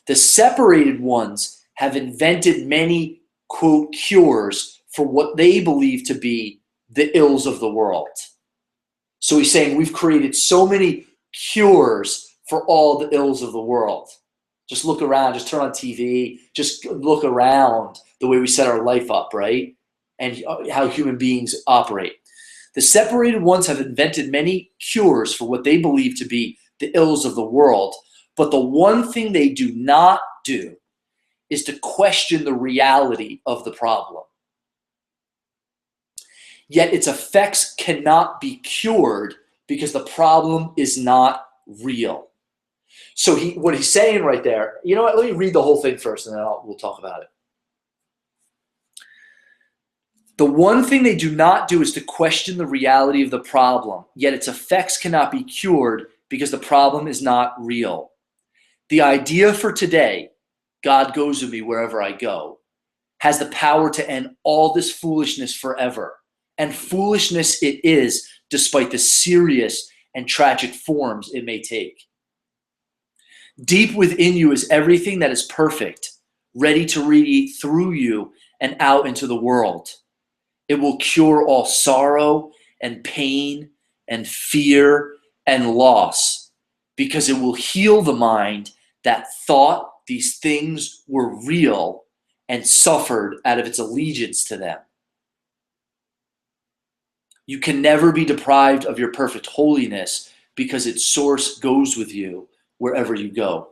Speaker 2: The separated ones have invented many, quote, cures for what they believe to be the ills of the world. So he's saying we've created so many cures for all the ills of the world. Just look around, just turn on TV, just look around the way we set our life up, right? And how human beings operate. The separated ones have invented many cures for what they believe to be the ills of the world, but the one thing they do not do is to question the reality of the problem. Yet its effects cannot be cured because the problem is not real. So what he's saying right there, you know what, let me read the whole thing first and then we'll talk about it. The one thing they do not do is to question the reality of the problem, yet its effects cannot be cured because the problem is not real. The idea for today, God goes with me wherever I go, has the power to end all this foolishness forever. And foolishness it is, despite the serious and tragic forms it may take. Deep within you is everything that is perfect, ready to radiate through you and out into the world. It will cure all sorrow and pain and fear and loss, because it will heal the mind that thought these things were real and suffered out of its allegiance to them. You can never be deprived of your perfect holiness because its source goes with you wherever you go.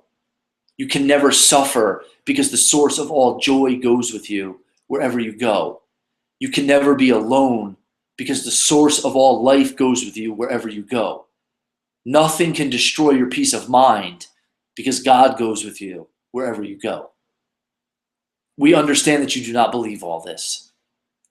Speaker 2: You can never suffer because the source of all joy goes with you wherever you go. You can never be alone because the source of all life goes with you wherever you go. Nothing can destroy your peace of mind because God goes with you wherever you go. We understand that you do not believe all this.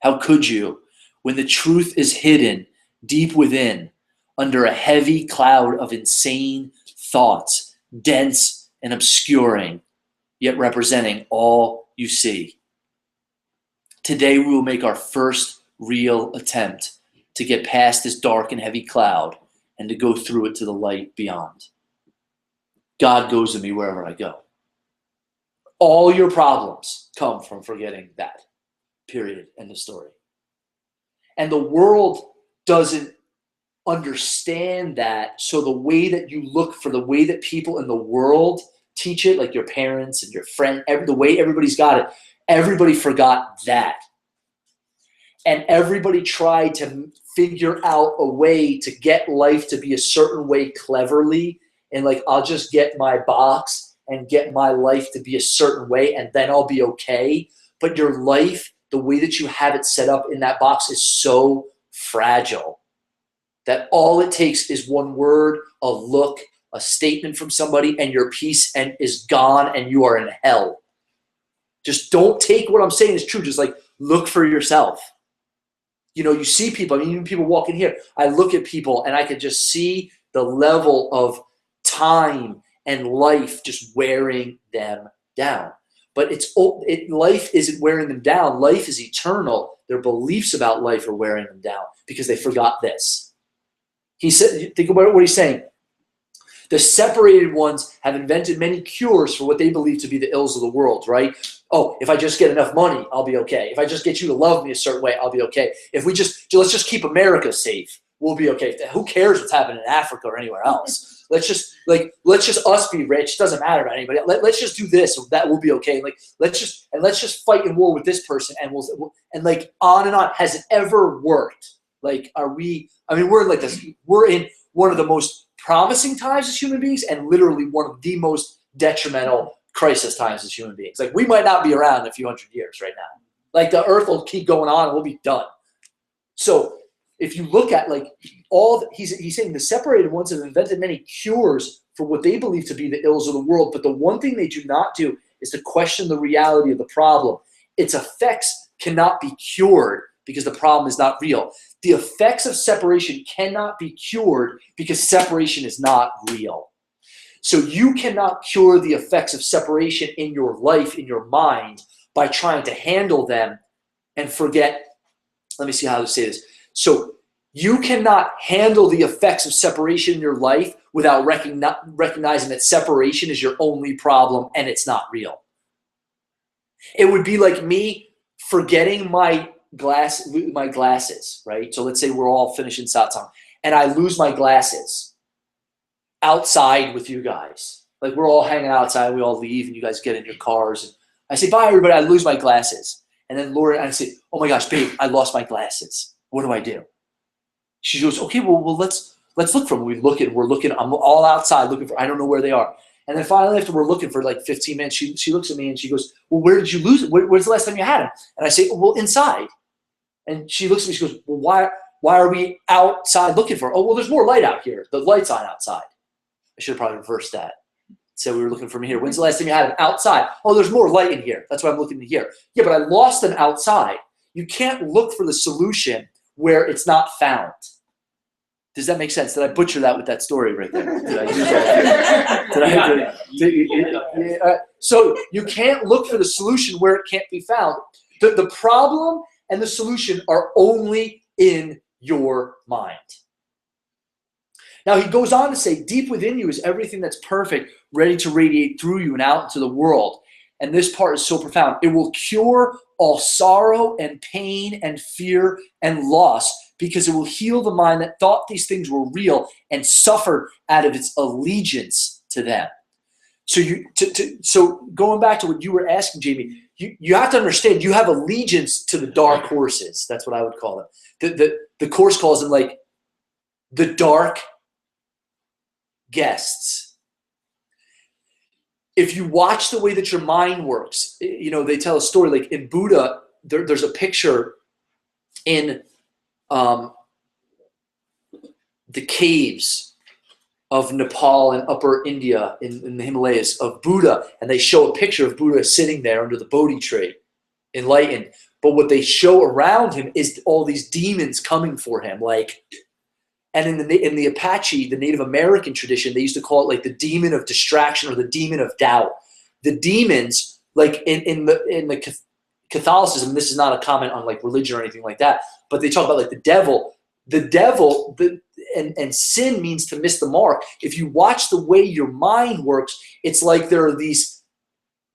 Speaker 2: How could you, when the truth is hidden deep within under a heavy cloud of insane thoughts, dense and obscuring, yet representing all you see? Today we will make our first real attempt to get past this dark and heavy cloud and to go through it to the light beyond. God goes with me wherever I go. All your problems come from forgetting that. Period. End of story. And the world doesn't understand that. So the way that you look for the way that people in the world teach it, like your parents and your friend, the way everybody's got it, everybody forgot that. And everybody tried to figure out a way to get life to be a certain way cleverly. And like, I'll just get my box and get my life to be a certain way and then I'll be okay. But your life, the way that you have it set up in that box is so fragile that all it takes is one word, a look, a statement from somebody, and your peace and is gone and you are in hell. Just don't take what I'm saying as true. Just like look for yourself. You know, you see people, I mean, even people walking here, I look at people and I could just see the level of time and life just wearing them down. But life isn't wearing them down. Life is eternal. Their beliefs about life are wearing them down because they forgot this. He said, think about what he's saying. The separated ones have invented many cures for what they believe to be the ills of the world, right? Oh, if I just get enough money, I'll be okay. If I just get you to love me a certain way, I'll be okay. If let's just keep America safe, we'll be okay. Who cares what's happening in Africa or anywhere else? Let's just us be rich. It doesn't matter about anybody. Let's just do this, so that will be okay. Like let's just fight in war with this person, and we'll like on and on. Has it ever worked? Like, we're in like this. We're in one of the most promising times as human beings, and literally one of the most detrimental crisis times as human beings. Like we might not be around in a few hundred years right now. Like the earth will keep going on and we'll be done. So if you look at like he's saying the separated ones have invented many cures for what they believe to be the ills of the world, but the one thing they do not do is to question the reality of the problem. Its effects cannot be cured because the problem is not real. The effects of separation cannot be cured because separation is not real. So you cannot cure the effects of separation in your life, in your mind, by trying to handle them and forget. Let me see how to say this. So you cannot handle the effects of separation in your life without recognizing that separation is your only problem and it's not real. It would be like me forgetting my glasses, right? So let's say we're all finishing satsang and I lose my glasses outside with you guys. Like we're all hanging outside, we all leave and you guys get in your cars. And I say, bye everybody, I lose my glasses. And then Laura, I say, oh my gosh, babe, I lost my glasses. What do I do? She goes, okay, well let's look for them. We're looking, I'm all outside looking for, I don't know where they are. And then finally, after we're looking for like 15 minutes, she looks at me and she goes, well, where did you lose it? Where's the last time you had them? And I say, well, inside. And she looks at me, she goes, well, why are we outside looking for it? Oh, well, there's more light out here. The light's on outside. I should have probably reversed that. Said we were looking for them here. When's the last time you had them outside? Oh, there's more light in here. That's why I'm looking in here. Yeah, but I lost them outside. You can't look for the solution where it's not found. Does that make sense? Did I butcher that with that story right there? Did I use that? So you can't look for the solution where it can't be found. The problem and the solution are only in your mind. Now he goes on to say, deep within you is everything that's perfect, ready to radiate through you and out into the world. And this part is so profound. It will cure all sorrow and pain and fear and loss, because it will heal the mind that thought these things were real and suffered out of its allegiance to them. So so going back to what you were asking, Jamie, you have to understand you have allegiance to the dark horses. That's what I would call them. The Course calls them like the dark guests. If you watch the way that your mind works, they tell a story like in Buddha, there's a picture in the caves of Nepal and Upper India in the Himalayas of Buddha, and they show a picture of Buddha sitting there under the Bodhi tree, enlightened. But what they show around him is all these demons coming for him, and in the Apache, the Native American tradition, they used to call it like the demon of distraction or the demon of doubt. The demons, like in the Catholicism, this is not a comment on like religion or anything like that, but they talk about like the devil, and sin means to miss the mark. If you watch the way your mind works, it's like there are these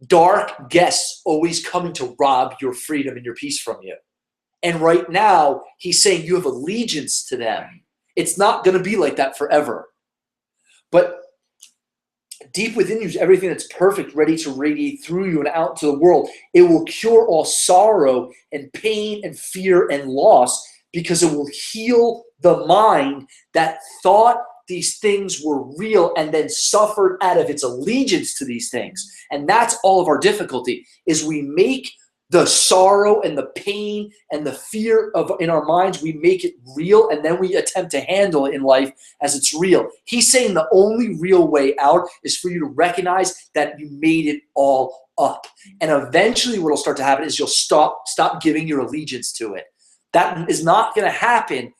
Speaker 2: dark guests always coming to rob your freedom and your peace from you. And right now, he's saying you have allegiance to them. It's not going to be like that forever. But deep within you is everything that's perfect, ready to radiate through you and out to the world. It will cure all sorrow and pain and fear and loss, because it will heal the mind that thought these things were real and then suffered out of its allegiance to these things. And that's all of our difficulty, is we make the sorrow and the pain and the fear in our minds, we make it real, and then we attempt to handle it in life as it's real. He's saying the only real way out is for you to recognize that you made it all up. And eventually what will start to happen is you'll stop giving your allegiance to it. That is not going to happen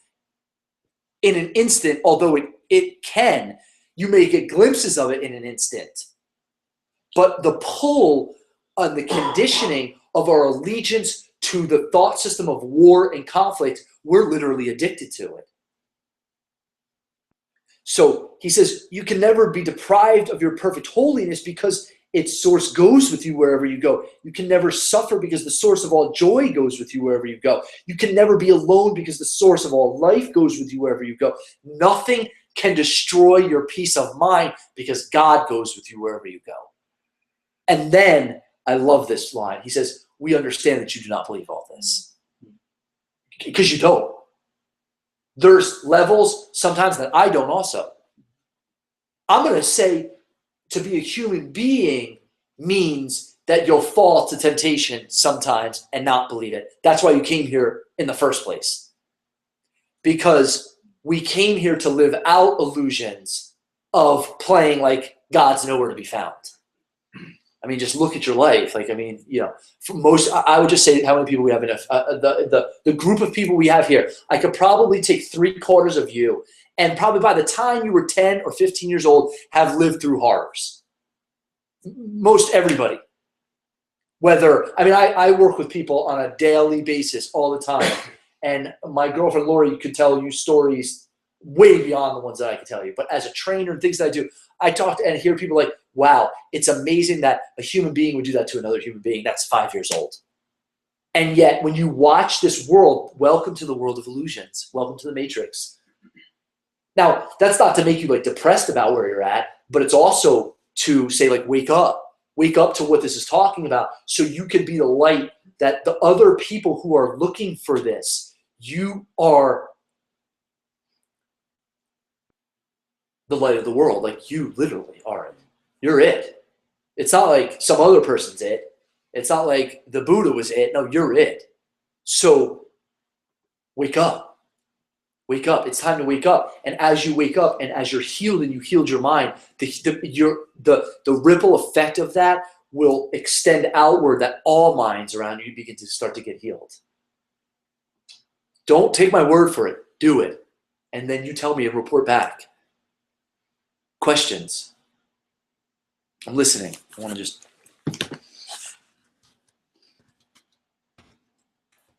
Speaker 2: in an instant, although it can. You may get glimpses of it in an instant. But the pull on the conditioning of our allegiance to the thought system of war and conflict, we're literally addicted to it. So he says, you can never be deprived of your perfect holiness because its source goes with you wherever you go. You can never suffer because the source of all joy goes with you wherever you go. You can never be alone because the source of all life goes with you wherever you go. Nothing can destroy your peace of mind because God goes with you wherever you go. And then, I love this line. He says, we understand that you do not believe all this. Because you don't. There's levels sometimes that I don't also. I'm going to say to be a human being means that you'll fall to temptation sometimes and not believe it. That's why you came here in the first place. Because we came here to live out illusions of playing like God's nowhere to be found. I mean, just look at your life. Like, I mean, you know, for most, I would just say how many people we have in the group of people we have here. I could probably take 3/4 of you, and probably by the time you were 10 or 15 years old, have lived through horrors. Most everybody. Whether, I mean, I work with people on a daily basis all the time, and my girlfriend Lori could tell you stories way beyond the ones that I could tell you. But as a trainer and things that I do, I talk and hear people like, wow, it's amazing that a human being would do that to another human being that's 5 years old. And yet when you watch this world, welcome to the world of illusions. Welcome to the Matrix. Now, that's not to make you like depressed about where you're at, but it's also to say like, wake up. Wake up to what this is talking about so you can be the light that the other people who are looking for this, you are the light of the world. Like, you literally are it. You're it. It's not like some other person's it. It's not like the Buddha was it. No, you're it. So wake up. Wake up. It's time to wake up. And as you wake up and as you're healed and you healed your mind, the ripple effect of that will extend outward, that all minds around you begin to start to get healed. Don't take my word for it. Do it. And then you tell me and report back. Questions? I'm listening. I want to just...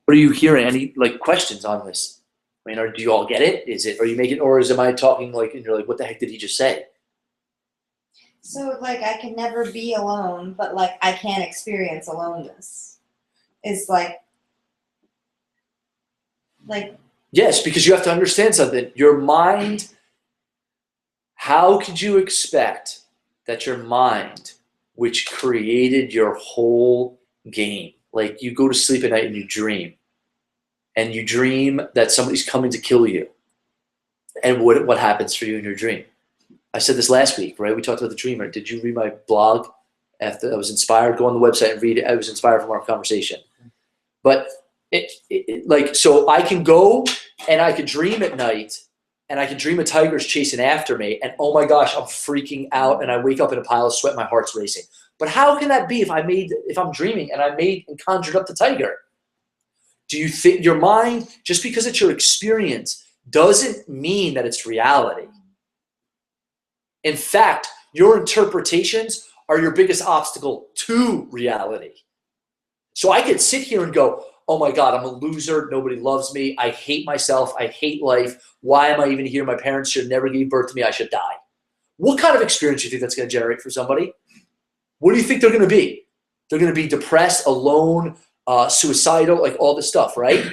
Speaker 2: What are you hearing? Any like questions on this? I mean, do you all get it? Are you making, or am I talking like, and you're like, what the heck did he just say?
Speaker 5: So like I can never be alone, but like I can't experience aloneness. Is like
Speaker 2: Yes, because you have to understand something. Your mind, how could you expect that your mind, which created your whole game, like you go to sleep at night and you dream that somebody's coming to kill you. And what happens for you in your dream? I said this last week, right? We talked about the dreamer. Did you read my blog? After I was inspired, go on the website and read it. I was inspired from our conversation. But like, so I can go and I could dream at night and I can dream a tiger's chasing after me and oh my gosh, I'm freaking out and I wake up in a pile of sweat, my heart's racing. But how can that be if I'm dreaming and I made and conjured up the tiger? Do you think your mind, just because it's your experience, doesn't mean that it's reality? In fact, your interpretations are your biggest obstacle to reality. So I could sit here and go, oh my God, I'm a loser. Nobody loves me. I hate myself. I hate life. Why am I even here? My parents should never give birth to me. I should die. What kind of experience do you think that's going to generate for somebody? What do you think they're going to be? They're going to be depressed, alone, suicidal, like all this stuff, right?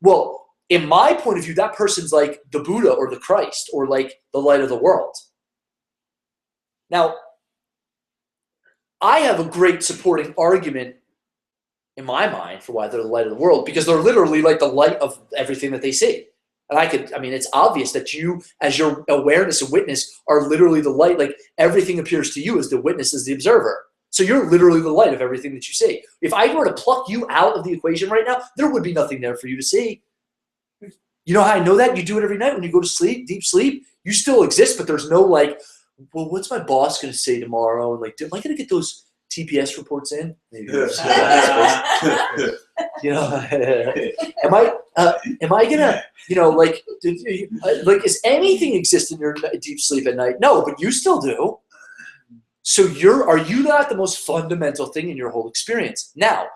Speaker 2: Well, in my point of view, that person's like the Buddha or the Christ or like the light of the world. Now, I have a great supporting argument in my mind for why they're the light of the world, because they're literally like the light of everything that they see. And I mean, it's obvious that you, as your awareness and witness, are literally the light. Like everything appears to you as the witness, as the observer. So you're literally the light of everything that you see. If I were to pluck you out of the equation right now, there would be nothing there for you to see. You know how I know that? You do it every night when you go to sleep, deep sleep. You still exist, but there's no like, well, what's my boss going to say tomorrow? And like, am I going to get those TPS reports in? Maybe. You know, am I gonna, you know, like is anything exist in your deep sleep at night? No, but you still do. So are you not the most fundamental thing in your whole experience? Now,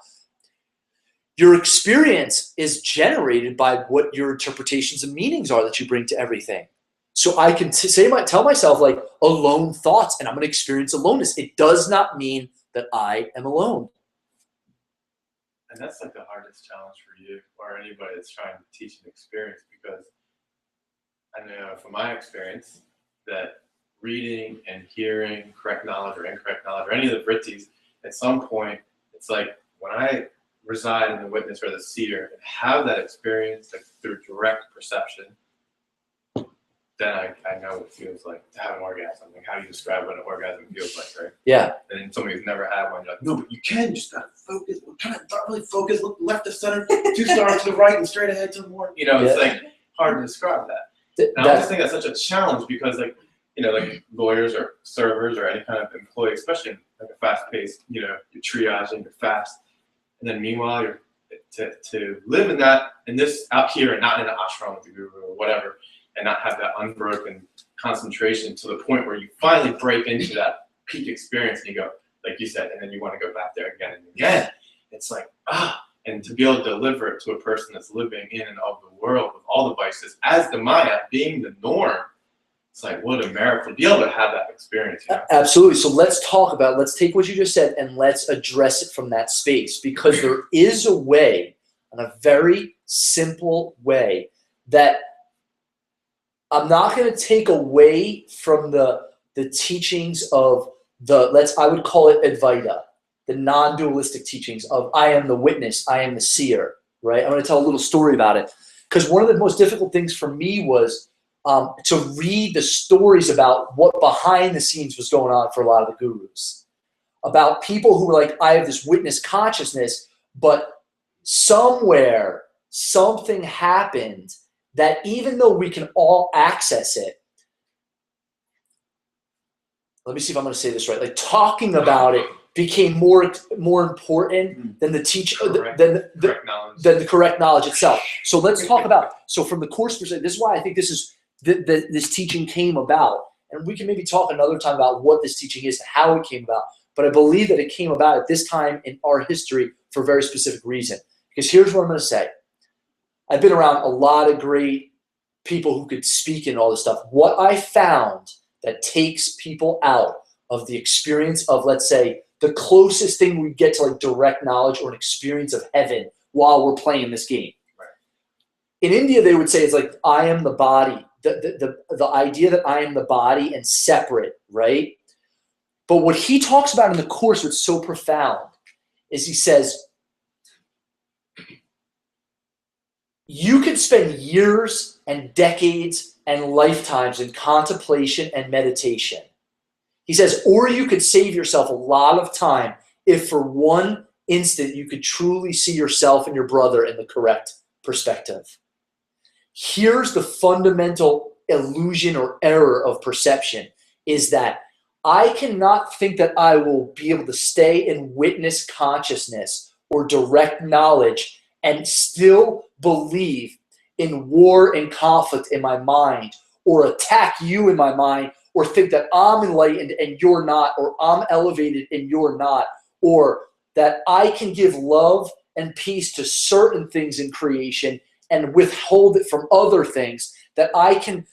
Speaker 2: your experience is generated by what your interpretations and meanings are that you bring to everything. So I can tell myself like alone thoughts, and I'm going to experience aloneness. It does not mean that I am alone.
Speaker 6: And that's like the hardest challenge for you or anybody that's trying to teach an experience, because I know from my experience that reading and hearing correct knowledge or incorrect knowledge or any of the vrittis, at some point, it's like when I reside in the witness or the seer and have that experience like through direct perception, then I know what it feels like to have an orgasm. Like how you describe what an orgasm feels like, right?
Speaker 2: Yeah.
Speaker 6: And then somebody who's never had one, you're like, no, but you can. You just gotta focus. Kind of really focus. Look left to center, 2 stars to the right, and straight ahead to the more. You know, it's like hard to describe that. And I just think that's such a challenge because like like lawyers or servers or any kind of employee, especially in like a fast-paced, you're triaging, you're fast, and then meanwhile you're to live in this out here and not in an ashram with the guru or whatever, and not have that unbroken concentration to the point where you finally break into that peak experience and you go, like you said, and then you want to go back there again and again. It's like, and to be able to deliver it to a person that's living in and of the world with all the vices as the Maya being the norm, it's like, what a miracle to be able to have that experience.
Speaker 2: Absolutely. So let's take what you just said and let's address it from that space, because there is a way, and a very simple way, that I'm not going to take away from the teachings of I would call it Advaita, the non-dualistic teachings of I am the witness, I am the seer, right? I'm going to tell a little story about it, because one of the most difficult things for me was to read the stories about what behind the scenes was going on for a lot of the gurus, about people who were like, I have this witness consciousness, but somewhere something happened that even though we can all access it, let me see if I'm going to say this right, like talking about it became more important than the the correct knowledge itself. So let's talk about, so from the course perspective, this is why I think this teaching came about, and we can maybe talk another time about what this teaching is and how it came about, but I believe that it came about at this time in our history for a very specific reason. Because here's what I'm going to say. I've been around a lot of great people who could speak and all this stuff. What I found that takes people out of the experience of, let's say, the closest thing we get to like direct knowledge or an experience of heaven while we're playing this game.
Speaker 6: Right.
Speaker 2: In India, they would say it's like, I am the body. The idea that I am the body and separate, right? But what he talks about in the Course, what's so profound, is he says, you could spend years and decades and lifetimes in contemplation and meditation. He says, or you could save yourself a lot of time if for one instant you could truly see yourself and your brother in the correct perspective. Here's the fundamental illusion or error of perception, is that I cannot think that I will be able to stay in witness consciousness or direct knowledge and still believe in war and conflict in my mind, or attack you in my mind, or think that I'm enlightened and you're not, or I'm elevated and you're not, or that I can give love and peace to certain things in creation and withhold it from other things, that I can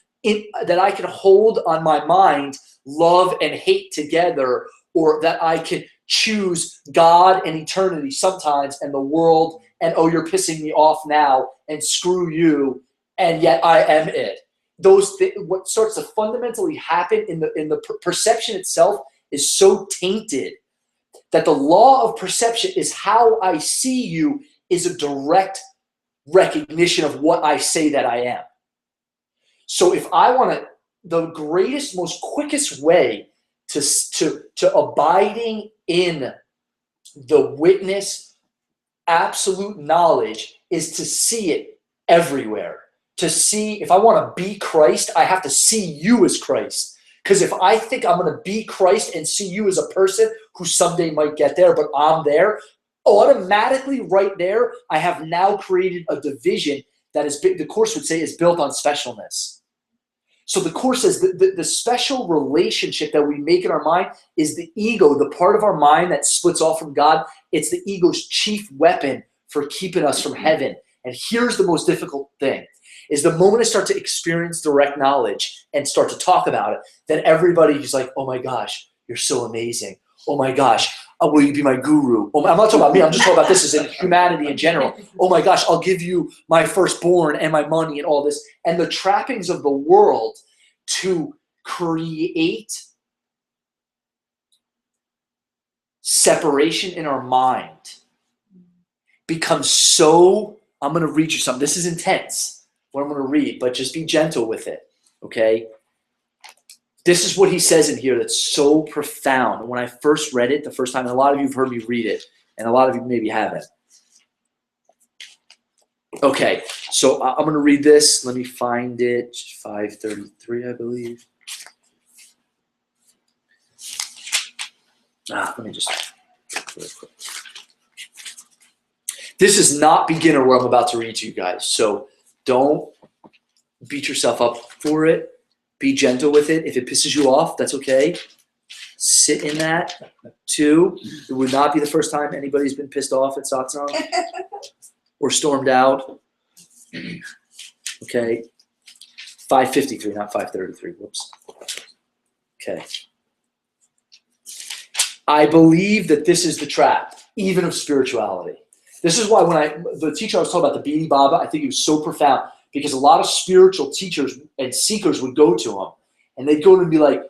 Speaker 2: hold on my mind love and hate together, or that I can choose God and eternity sometimes and the world, and oh, you're pissing me off now and screw you, and yet I am it. What starts to fundamentally happen in the perception itself is so tainted that the law of perception is how I see you is a direct recognition of what I say that I am. So if I want to, the greatest, most quickest way to abiding in the witness absolute knowledge is to see it everywhere. To see, if I want to be Christ, I have to see you as Christ. Because if I think I'm going to be Christ and see you as a person who someday might get there, but I'm there, automatically right there, I have now created a division that is, the Course would say, is built on specialness. So the Course says the special relationship that we make in our mind is the ego, the part of our mind that splits off from God. It's the ego's chief weapon for keeping us from heaven. And here's the most difficult thing, is the moment I start to experience direct knowledge and start to talk about it, then everybody is like, oh my gosh, you're so amazing. Oh my gosh, will you be my guru? Oh, I'm not talking about me, I'm just talking about this as in humanity in general. Oh my gosh, I'll give you my firstborn and my money and all this. And the trappings of the world to create separation in our mind becomes so, I'm going to read you something. This is intense, what I'm going to read, but just be gentle with it, okay? This is what he says in here that's so profound. And when I first read it the first time, and a lot of you have heard me read it, and a lot of you maybe haven't. Okay, so I'm going to read this. Let me find it. 533, I believe. Let me just. This is not beginner what I'm about to read to you guys, so don't beat yourself up for it. Be gentle with it. If it pisses you off, that's okay. Sit in that too. It would not be the first time anybody's been pissed off at Satsang or stormed out. Okay. 5:53, not 5:33. Whoops. Okay. I believe that this is the trap, even of spirituality. This is why when the teacher I was talking about, the Beatty Baba, I think he was so profound because a lot of spiritual teachers and seekers would go to him and they'd go to him and be like,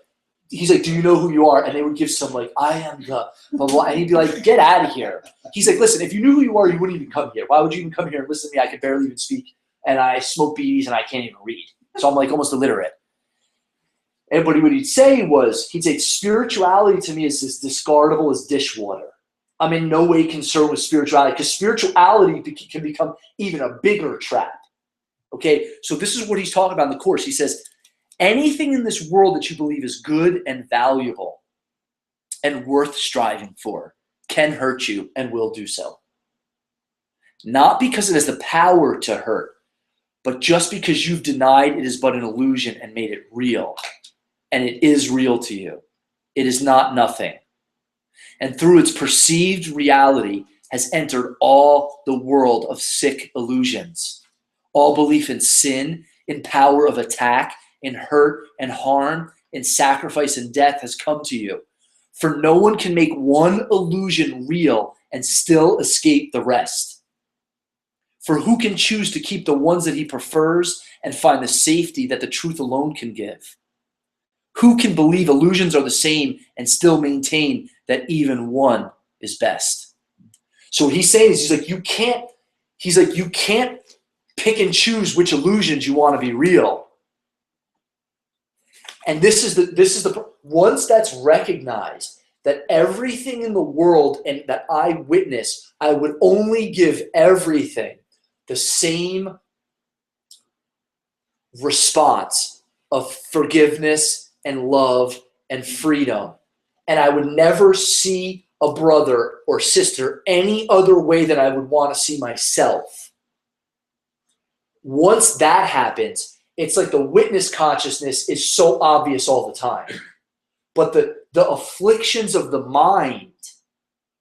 Speaker 2: he's like, do you know who you are? And they would give some like, I am the blah, blah, and he'd be like, get out of here. He's like, listen, if you knew who you are, you wouldn't even come here. Why would you even come here and listen to me? I could barely even speak and I smoke beaties and I can't even read. So I'm like almost illiterate. And what he'd say was, he'd say, spirituality to me is as discardable as dishwater. I'm in no way concerned with spirituality because spirituality can become even a bigger trap. Okay, so this is what he's talking about in the course. He says, anything in this world that you believe is good and valuable and worth striving for can hurt you and will do so. Not because it has the power to hurt, but just because you've denied it is but an illusion and made it real. And it is real to you. It is not nothing. And through its perceived reality has entered all the world of sick illusions. All belief in sin, in power of attack, in hurt and harm, in sacrifice and death has come to you. For no one can make one illusion real and still escape the rest. For who can choose to keep the ones that he prefers and find the safety that the truth alone can give? Who can believe illusions are the same and still maintain that even one is best? So what he's saying is, you can't pick and choose which illusions you want to be real. And this is the once that's recognized that everything in the world and that I witness, I would only give everything the same response of forgiveness and love and freedom. And I would never see a brother or sister any other way than I would want to see myself. Once that happens, it's like the witness consciousness is so obvious all the time. But the afflictions of the mind,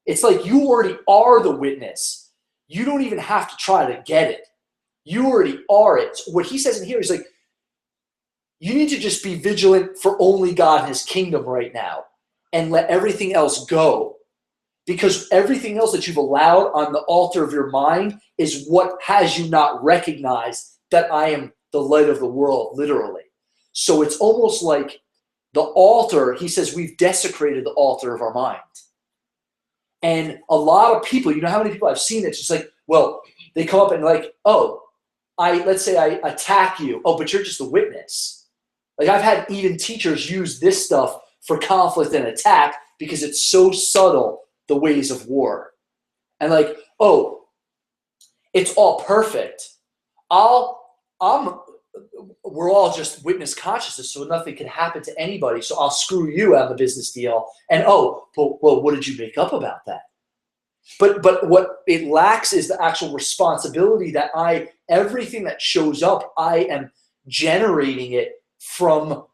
Speaker 2: it's like you already are the witness. You don't even have to try to get it. You already are it. So what he says in here is like, you need to just be vigilant for only God and his kingdom right now and let everything else go. Because everything else that you've allowed on the altar of your mind is what has you not recognized that I am the light of the world, literally. So it's almost like the altar, he says, we've desecrated the altar of our mind. And a lot of people, you know how many people I've seen it's just like, well, they come up and like, oh, let's say I attack you. Oh, but you're just a witness. Like I've had even teachers use this stuff for conflict and attack because it's so subtle, the ways of war. And like, oh, it's all perfect. We're all just witness consciousness, so nothing can happen to anybody. So I'll screw you on the business deal. And well, what did you make up about that? But what it lacks is the actual responsibility that everything that shows up, I am generating it from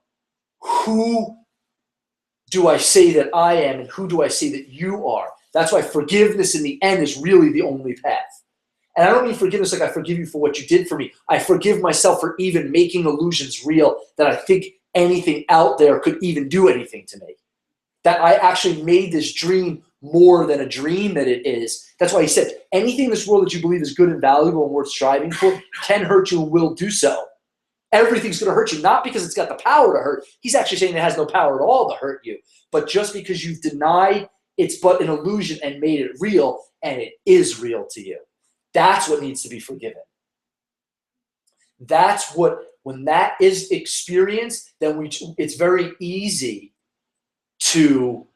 Speaker 2: who do I say that I am and who do I say that you are. That's why forgiveness in the end is really the only path. And I don't mean forgiveness like I forgive you for what you did for me. I forgive myself for even making illusions real that I think anything out there could even do anything to me. That I actually made this dream more than a dream that it is. That's why he said, anything in this world that you believe is good and valuable and worth striving for can hurt you and will do so. Everything's going to hurt you, not because it's got the power to hurt. He's actually saying it has no power at all to hurt you, but just because you've denied it's but an illusion and made it real, and it is real to you. That's what needs to be forgiven. That's what, when that is experienced, then it's very easy to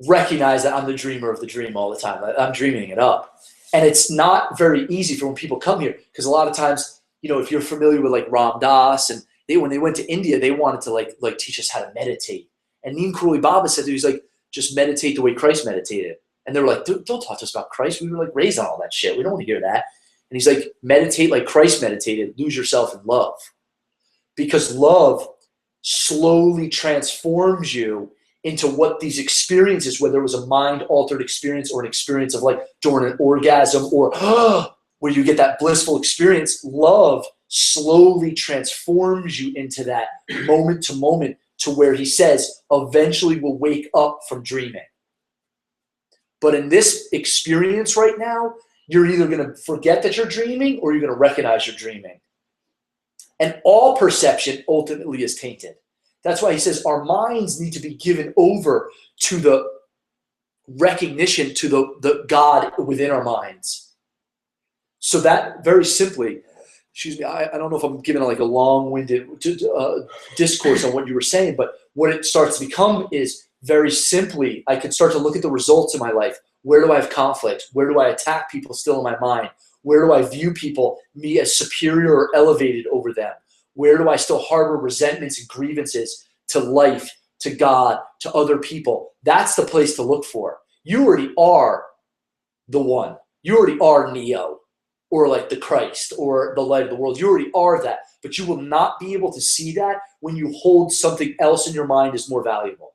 Speaker 2: recognize that I'm the dreamer of the dream all the time. I'm dreaming it up. And it's not very easy for when people come here, because a lot of times, you know, if you're familiar with like Ram Dass, and when they went to India, they wanted to like teach us how to meditate. And Neem Karoli Baba said, he was like, just meditate the way Christ meditated. And they were like, don't talk to us about Christ. We were like raised on all that shit. We don't want to hear that. And he's like, meditate like Christ meditated. Lose yourself in love. Because love slowly transforms you into what these experiences, whether it was a mind-altered experience or an experience of like during an orgasm or where you get that blissful experience, love slowly transforms you into that moment to moment to where he says, eventually we'll wake up from dreaming. But in this experience right now, you're either going to forget that you're dreaming or you're going to recognize you're dreaming. And all perception ultimately is tainted. That's why he says our minds need to be given over to the recognition, to the God within our minds. So that very simply, excuse me, I don't know if I'm giving like a long-winded discourse on what you were saying, but what it starts to become is very simply, I can start to look at the results of my life. Where do I have conflict? Where do I attack people still in my mind? Where do I view people, me as superior or elevated over them? Where do I still harbor resentments and grievances to life, to God, to other people? That's the place to look for. You already are the one. You already are Neo, or like the Christ, or the light of the world. You already are that, but you will not be able to see that when you hold something else in your mind as more valuable.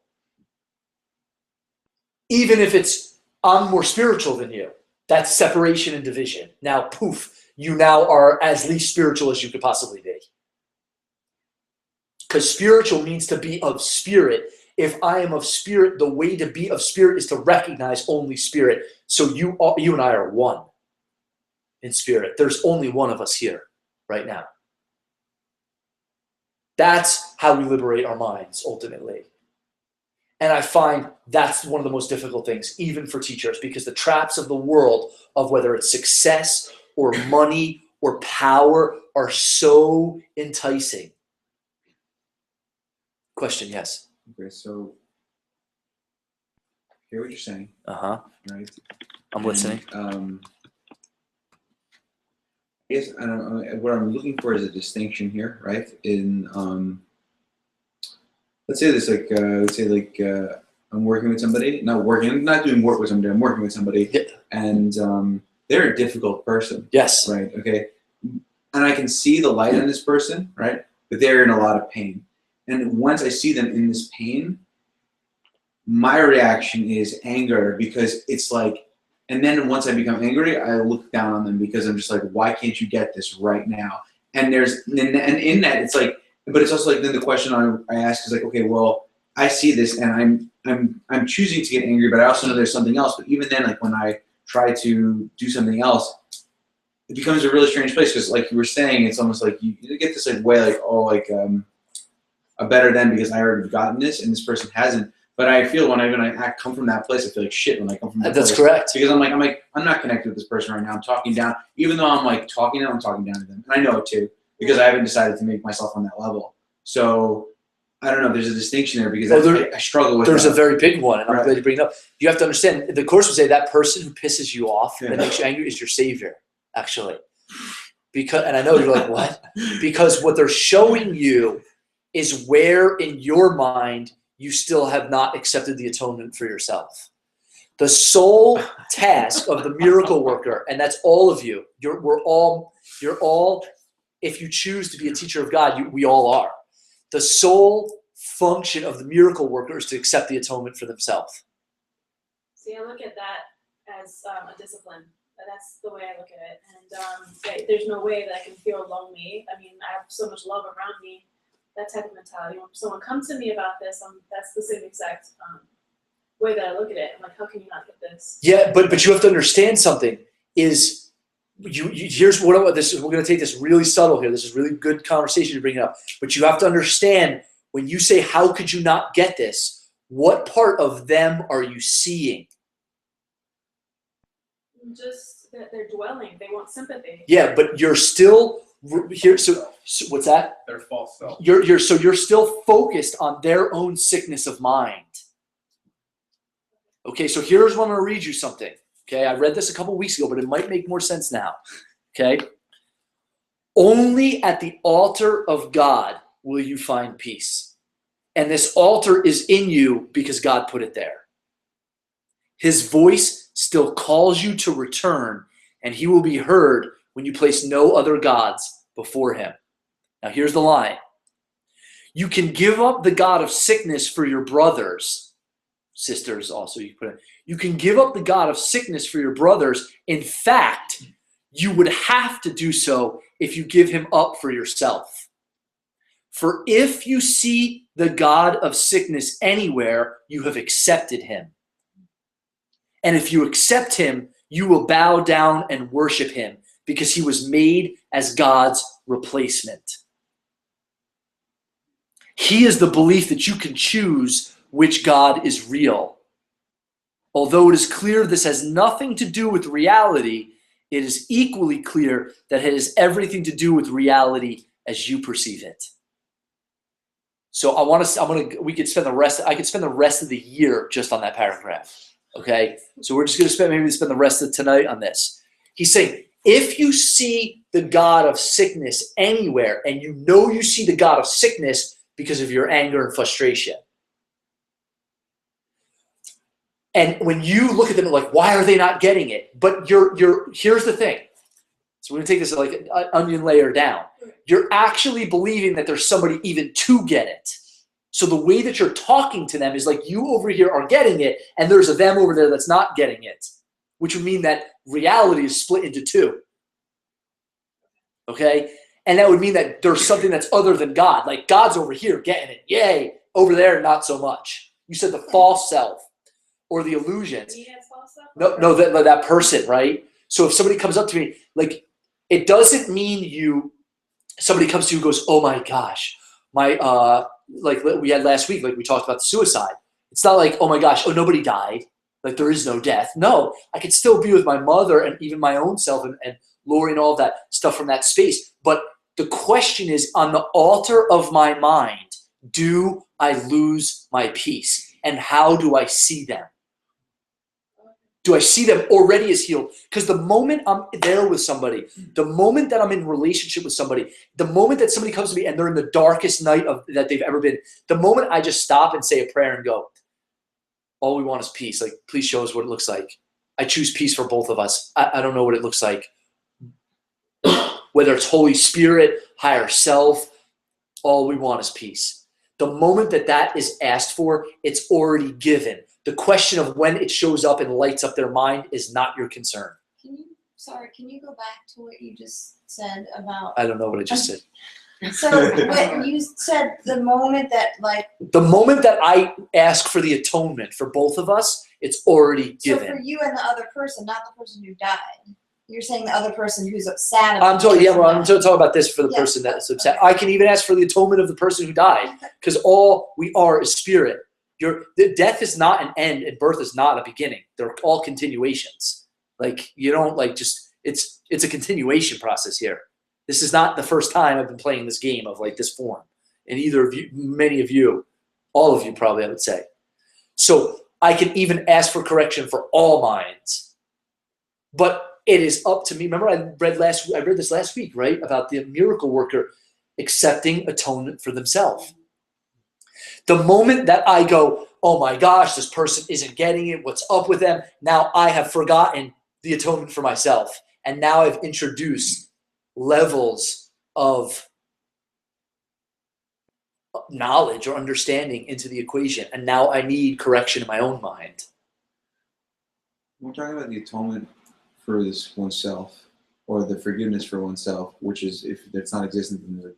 Speaker 2: Even if it's, I'm more spiritual than you. That's separation and division. Now, poof, you now are as least spiritual as you could possibly be. Because spiritual means to be of spirit. If I am of spirit, the way to be of spirit is to recognize only spirit. So you and I are one in spirit. There's only one of us here right now. That's how we liberate our minds ultimately. And I find that's one of the most difficult things, even for teachers, because the traps of the world of whether it's success or money or power are so enticing. Question, yes.
Speaker 7: Okay, so hear what you're saying,
Speaker 2: Uh-huh.
Speaker 7: right?
Speaker 2: I'm listening.
Speaker 7: I guess I don't know, what I'm looking for is a distinction here, right? In let's say this, like I'm working with somebody, I'm not doing work with somebody, I'm working with somebody,
Speaker 2: Yeah.
Speaker 7: and they're a difficult person,
Speaker 2: Yes.
Speaker 7: right? Okay, and I can see the light in this person, right? But they're in a lot of pain. And once I see them in this pain, my reaction is anger, because it's like, and then once I become angry, I look down on them because I'm just like, why can't you get this right now? And in that, it's like, but it's also like, then the question I ask is like, okay, well, I see this and I'm choosing to get angry, but I also know there's something else. But even then, like when I try to do something else, it becomes a really strange place, because like you were saying, it's almost like you get this like way like, oh, like a better than, because I already gotten this and this person hasn't. But I feel when I come from that place, I feel like shit when I come from that place.
Speaker 2: That's correct.
Speaker 7: Because I'm not connected with this person right now. I'm talking down, even though I'm like talking to them, I'm talking down to them. And I know it too, because I haven't decided to make myself on that level. So I don't know, there's a distinction there, because I struggle with
Speaker 2: There's
Speaker 7: that.
Speaker 2: a very big one, and I'm
Speaker 7: Right.
Speaker 2: glad you bring it up. You have to understand, the Course would say that person who pisses you off,
Speaker 7: Yeah.
Speaker 2: that makes you angry, is your savior, actually. Because, and I know you're like, what? Because what they're showing you is where in your mind you still have not accepted the atonement for yourself. The sole task of the miracle worker, and that's all of you, you're all, if you choose to be a teacher of God, we all are. The sole function of the miracle worker is to accept the atonement for themselves.
Speaker 1: See, I look at that as a discipline. That's the way I look at it. And there's no way that I can feel lonely. I mean, I have so much love around me. That type of mentality. When someone comes to me about this, that's the same exact way that I look at it. I'm like, how can you not get this?
Speaker 2: Yeah, but you have to understand something. Is here's what I want. This is, we're going to take this really subtle here. This is really good conversation to bring it up. But you have to understand, when you say, how could you not get this? What part of them are you seeing?
Speaker 1: Just that they're dwelling. They want sympathy.
Speaker 2: Yeah, but you're still here. So what's that?
Speaker 6: Their false self.
Speaker 2: You're still focused on their own sickness of mind. Okay, so here's what I'm going to read you something. Okay, I read this a couple weeks ago, but it might make more sense now. Okay, only at the altar of God will you find peace, and this altar is in you because God put it there. His voice still calls you to return, and he will be heard when you place no other gods before him. Now here's the line. You can give up the god of sickness for your brothers. Sisters also, you put it. You can give up the god of sickness for your brothers. In fact, you would have to do so if you give him up for yourself. For if you see the god of sickness anywhere, you have accepted him. And if you accept him, you will bow down and worship him because he was made as God's replacement. He is the belief that you can choose which God is real. Although it is clear this has nothing to do with reality, it is equally clear that it has everything to do with reality as you perceive it. So I could spend the rest of the year just on that paragraph. Okay? So we're just going to spend the rest of tonight on this. He's saying, if you see the God of sickness anywhere, and you know you see the God of sickness because of your anger and frustration, and when you look at them like, why are they not getting it? But here's the thing. So we're going to take this like an onion layer down. You're actually believing that there's somebody even to get it. So the way that you're talking to them is like you over here are getting it, and there's a them over there that's not getting it, which would mean that reality is split into two. Okay? And that would mean that there's something that's other than God. Like God's over here getting it. Yay. Over there, not so much. You said the false self or the illusions. No, that person, right? So if somebody comes up to me, like, it doesn't mean somebody comes to you and goes, oh my gosh, like we had last week, like we talked about the suicide. It's not like, oh my gosh, nobody died. Like there is no death. No, I could still be with my mother and even my own self and Lori and all of that stuff from that space. But the question is, on the altar of my mind, do I lose my peace? And how do I see them? Do I see them already as healed? Because the moment I'm there with somebody, the moment that I'm in relationship with somebody, the moment that somebody comes to me and they're in the darkest night that they've ever been, the moment I just stop and say a prayer and go, all we want is peace. Like, please show us what it looks like. I choose peace for both of us. I don't know what it looks like. Whether it's Holy Spirit, higher self, all we want is peace. The moment that is asked for, it's already given. The question of when it shows up and lights up their mind is not your concern.
Speaker 5: Can you go back to what you just said about?
Speaker 2: I don't know what I just said.
Speaker 5: So when you said the moment that
Speaker 2: I ask for the atonement for both of us, it's already given.
Speaker 5: So for you and the other person, not the person who died. You're saying the other person who's upset.
Speaker 2: I'm talking about this for the person that's upset. I can even ask for the atonement of the person who died, because all we are is spirit. Death is not an end and birth is not a beginning. They're all continuations. Like you don't like just it's a continuation process here. This is not the first time I've been playing this game of like this form. And either of you, many of you, all of you probably, I would say. So I can even ask for correction for all minds. But it is up to me. Remember I read this last week, right? About the miracle worker accepting atonement for themselves. The moment that I go, oh my gosh, this person isn't getting it, what's up with them? Now I have forgotten the atonement for myself. And now I've introduced levels of knowledge or understanding into the equation. And now I need correction in my own mind.
Speaker 7: We're talking about the atonement for this oneself, or the forgiveness for oneself, which is, if it's not existent, then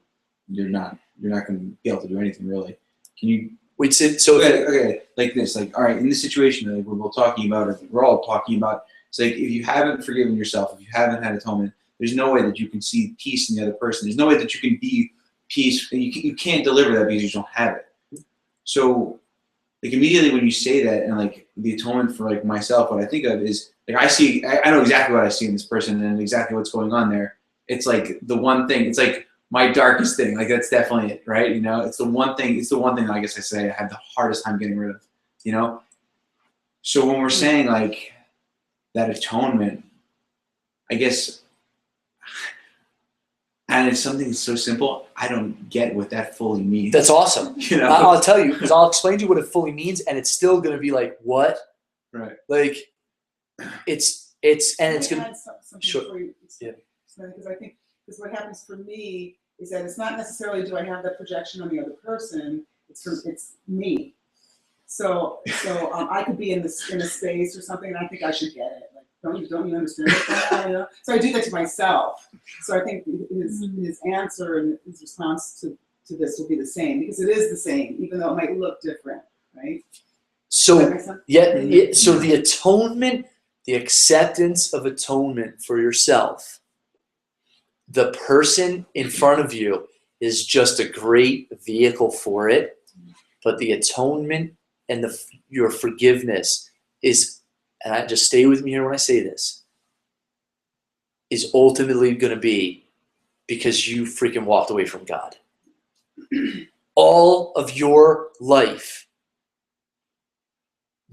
Speaker 7: you're not going to be able to do anything really. Can you
Speaker 2: wait? So
Speaker 7: okay, like this, like all right, in this situation, like we're all talking about, it's like if you haven't forgiven yourself, if you haven't had atonement, there's no way that you can see peace in the other person. There's no way that you can be peace. You can't deliver that because you don't have it. So, like immediately when you say that, and like the atonement for like myself, what I think of is like I know exactly what I see in this person and exactly what's going on there. It's like the one thing. It's like my darkest thing. Like that's definitely it, right? You know, it's the one thing. It's the one thing I guess I say I had the hardest time getting rid of. You know. So when we're saying like that atonement, I guess. And it's something that's so simple, I don't get what that fully means.
Speaker 2: That's awesome.
Speaker 7: You know?
Speaker 2: I'll tell you, because I'll explain to you what it fully means, and it's still going to be like, what?
Speaker 7: Right.
Speaker 2: Like, it's
Speaker 8: Can I
Speaker 2: gonna
Speaker 8: add something
Speaker 2: Sure.
Speaker 8: before you-
Speaker 2: Yeah.
Speaker 8: Because I think, because what happens for me is that it's not necessarily do I have that projection on the other person, it's me. So I could be in a space or something and I think I should get it. Like, don't you understand that? You know? So I do that to myself. So I think his answer and his response to this will be the same, because it is the same, even though it might look different, right? Does that
Speaker 2: so
Speaker 8: make sense?
Speaker 2: so the atonement, the acceptance of atonement for yourself, the person in front of you is just a great vehicle for it, but the atonement and your forgiveness is, and I just stay with me here when I say this, is ultimately going to be because you freaking walked away from God. All of your life,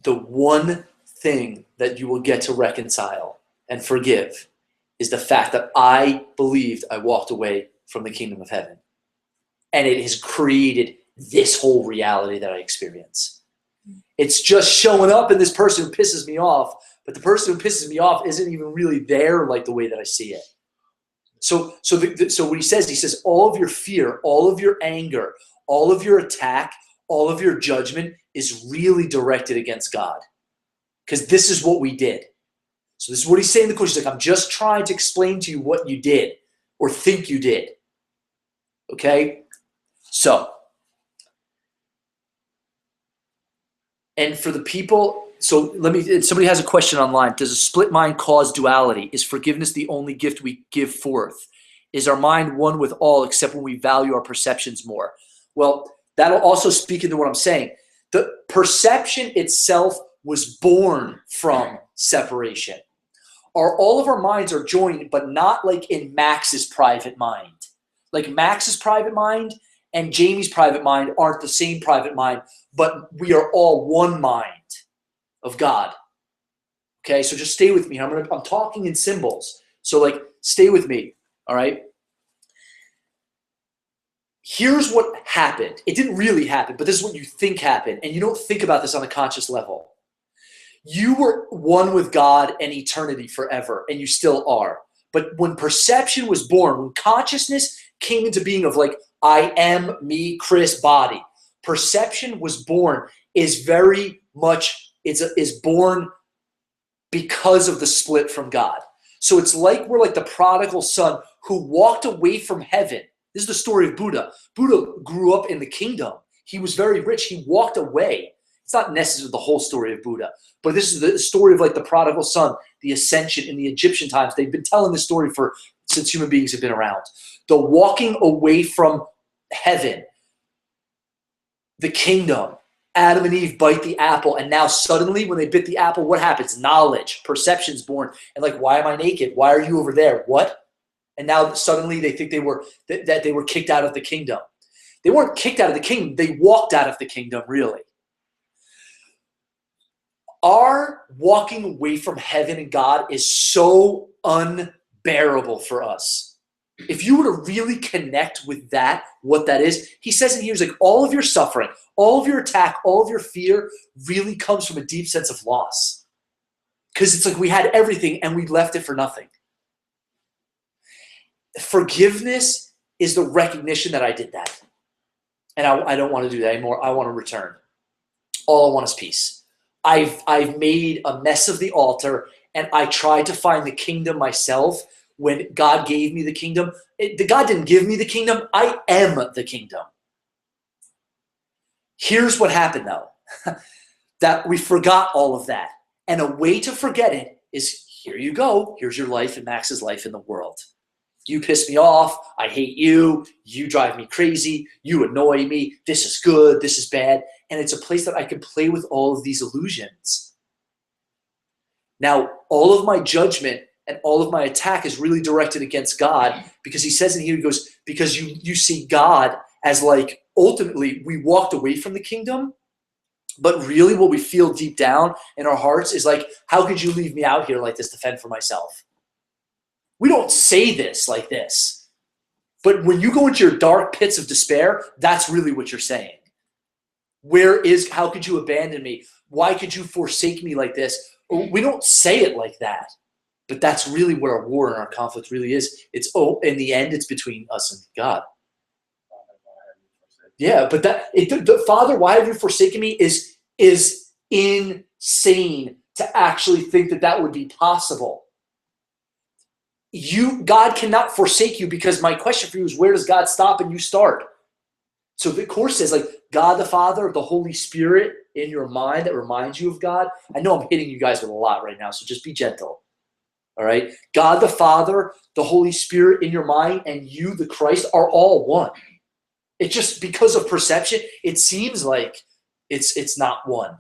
Speaker 2: the one thing that you will get to reconcile and forgive is the fact that I believed I walked away from the kingdom of heaven. And it has created this whole reality that I experience. It's just showing up in this person who pisses me off, but the person who pisses me off isn't even really there like the way that I see it. So what he says, all of your fear, all of your anger, all of your attack, all of your judgment is really directed against God. Because this is what we did. So this is what he's saying to the coach. He's like, I'm just trying to explain to you what you did or think you did. Okay? So, and for the people, so somebody has a question online. Does a split mind cause duality? Is forgiveness the only gift we give forth? Is our mind one with all except when we value our perceptions more? Well, that'll also speak into what I'm saying. The perception itself was born from separation. All of our minds are joined, but not like in Max's private mind. Like Max's private mind and Jamie's private mind aren't the same private mind, but we are all one mind of God. Okay, so just stay with me. I'm talking in symbols. So like, stay with me. All right. Here's what happened. It didn't really happen, but this is what you think happened. And you don't think about this on a conscious level. You were one with God and eternity forever, and you still are. But when perception was born, when consciousness came into being of like, I am me, Chris, body, perception was born, is very much, is born because of the split from God. So it's like we're like the prodigal son who walked away from heaven. This is the story of Buddha. Buddha grew up in the kingdom. He was very rich. He walked away. It's not necessarily the whole story of Buddha, but this is the story of like the prodigal son, the ascension in the Egyptian times. They've been telling this story since human beings have been around. The walking away from heaven, the kingdom, Adam and Eve bite the apple, and now suddenly when they bit the apple, what happens? Knowledge, perception's born. And like, why am I naked? Why are you over there? What? And now suddenly they think that they were kicked out of the kingdom. They weren't kicked out of the kingdom. They walked out of the kingdom, really. Our walking away from heaven and God is so unbearable for us. If you were to really connect with that, what that is, he says in here, he's like, all of your suffering, all of your attack, all of your fear really comes from a deep sense of loss. Because it's like we had everything and we left it for nothing. Forgiveness is the recognition that I did that. And I don't want to do that anymore. I want to return. All I want is peace. I've made a mess of the altar, and I tried to find the kingdom myself when God gave me the kingdom. God didn't give me the kingdom. I am the kingdom. Here's what happened, though. That we forgot all of that. And a way to forget it is, here you go. Here's your life and Max's life in the world. You piss me off. I hate you. You drive me crazy. You annoy me. This is good. This is bad. And it's a place that I can play with all of these illusions. Now, all of my judgment and all of my attack is really directed against God, because he says in here, he goes, because you see God as like, ultimately, we walked away from the kingdom, but really what we feel deep down in our hearts is like, how could you leave me out here like this to fend for myself? We don't say this like this, but when you go into your dark pits of despair, that's really what you're saying. How could you abandon me? why could you forsake me like this? We don't say it like that, but that's really what our war and our conflict really is. It's, in the end, it's between us and God. Yeah, but the Father, why have you forsaken me is insane to actually think that would be possible. God cannot forsake you, because my question for you is, where does God stop and you start? So the Course says, like, God the Father, the Holy Spirit in your mind that reminds you of God. I know I'm hitting you guys with a lot right now, so just be gentle. All right? God the Father, the Holy Spirit in your mind, and you, the Christ, are all one. It's just because of perception, it seems like it's not one.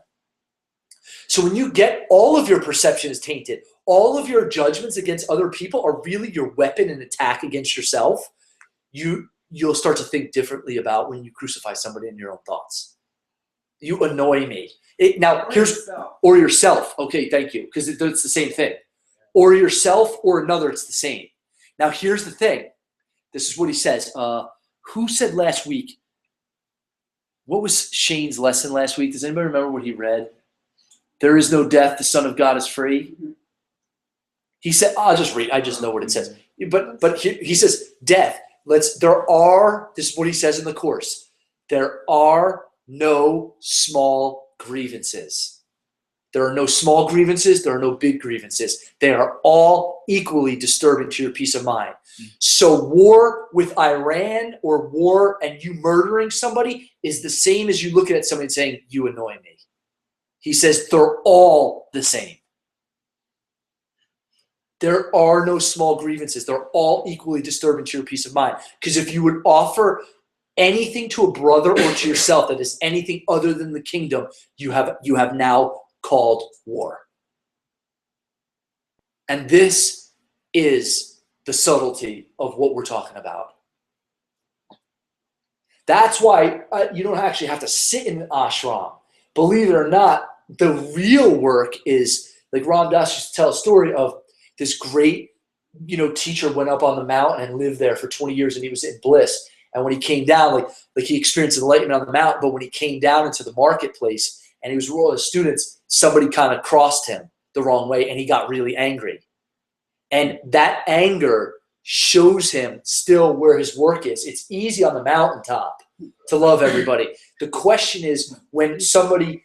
Speaker 2: So when you get all of your perception is tainted, all of your judgments against other people are really your weapon and attack against yourself, you'll start to think differently about when you crucify somebody in your own thoughts. You annoy me. Or yourself. Okay, thank you, because it's the same thing. Or yourself or another, it's the same. Now here's the thing. This is what he says. Who said last week? What was Shane's lesson last week? Does anybody remember what he read? There is no death. The Son of God is free. He said, I'll just read. I just know what it says. But he says, death. This is what he says in the Course. There are no small grievances. There are no small grievances. There are no big grievances. They are all equally disturbing to your peace of mind. So war with Iran or war and you murdering somebody is the same as you looking at somebody and saying, you annoy me. He says they're all the same. There are no small grievances. They're all equally disturbing to your peace of mind. Because if you would offer anything to a brother or to yourself that is anything other than the kingdom, you have now called war. And this is the subtlety of what we're talking about. That's why you don't actually have to sit in the ashram. Believe it or not, the real work is, like Ram Dass used to tell a story of this great, teacher went up on the mountain and lived there for 20 years, and he was in bliss. And when he came down, like he experienced enlightenment on the mountain, but when he came down into the marketplace and he was with all his students, somebody kind of crossed him the wrong way, and he got really angry. And that anger shows him still where his work is. It's easy on the mountaintop to love everybody. The question is when somebody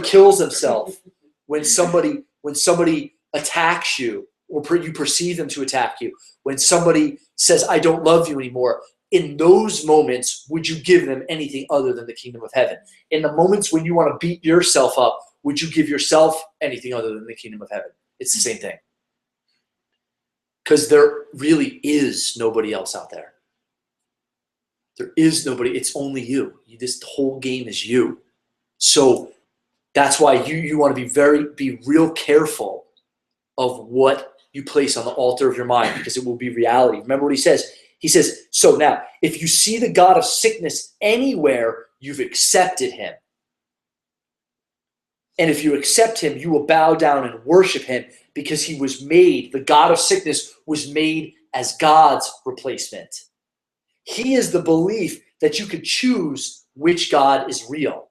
Speaker 2: kills himself, when somebody attacks you, or you perceive them to attack you, when somebody says, I don't love you anymore, in those moments, would you give them anything other than the kingdom of heaven? In the moments when you want to beat yourself up, would you give yourself anything other than the kingdom of heaven? It's the same thing. Because there really is nobody else out there. There is nobody. It's only you. This whole game is you. So that's why you want to be real careful of what you place on the altar of your mind, because it will be reality. Remember what he says? He says, so now, if you see the God of sickness anywhere, you've accepted him. And if you accept him, you will bow down and worship him, because he was made, the God of sickness was made as God's replacement. He is the belief that you could choose which God is real.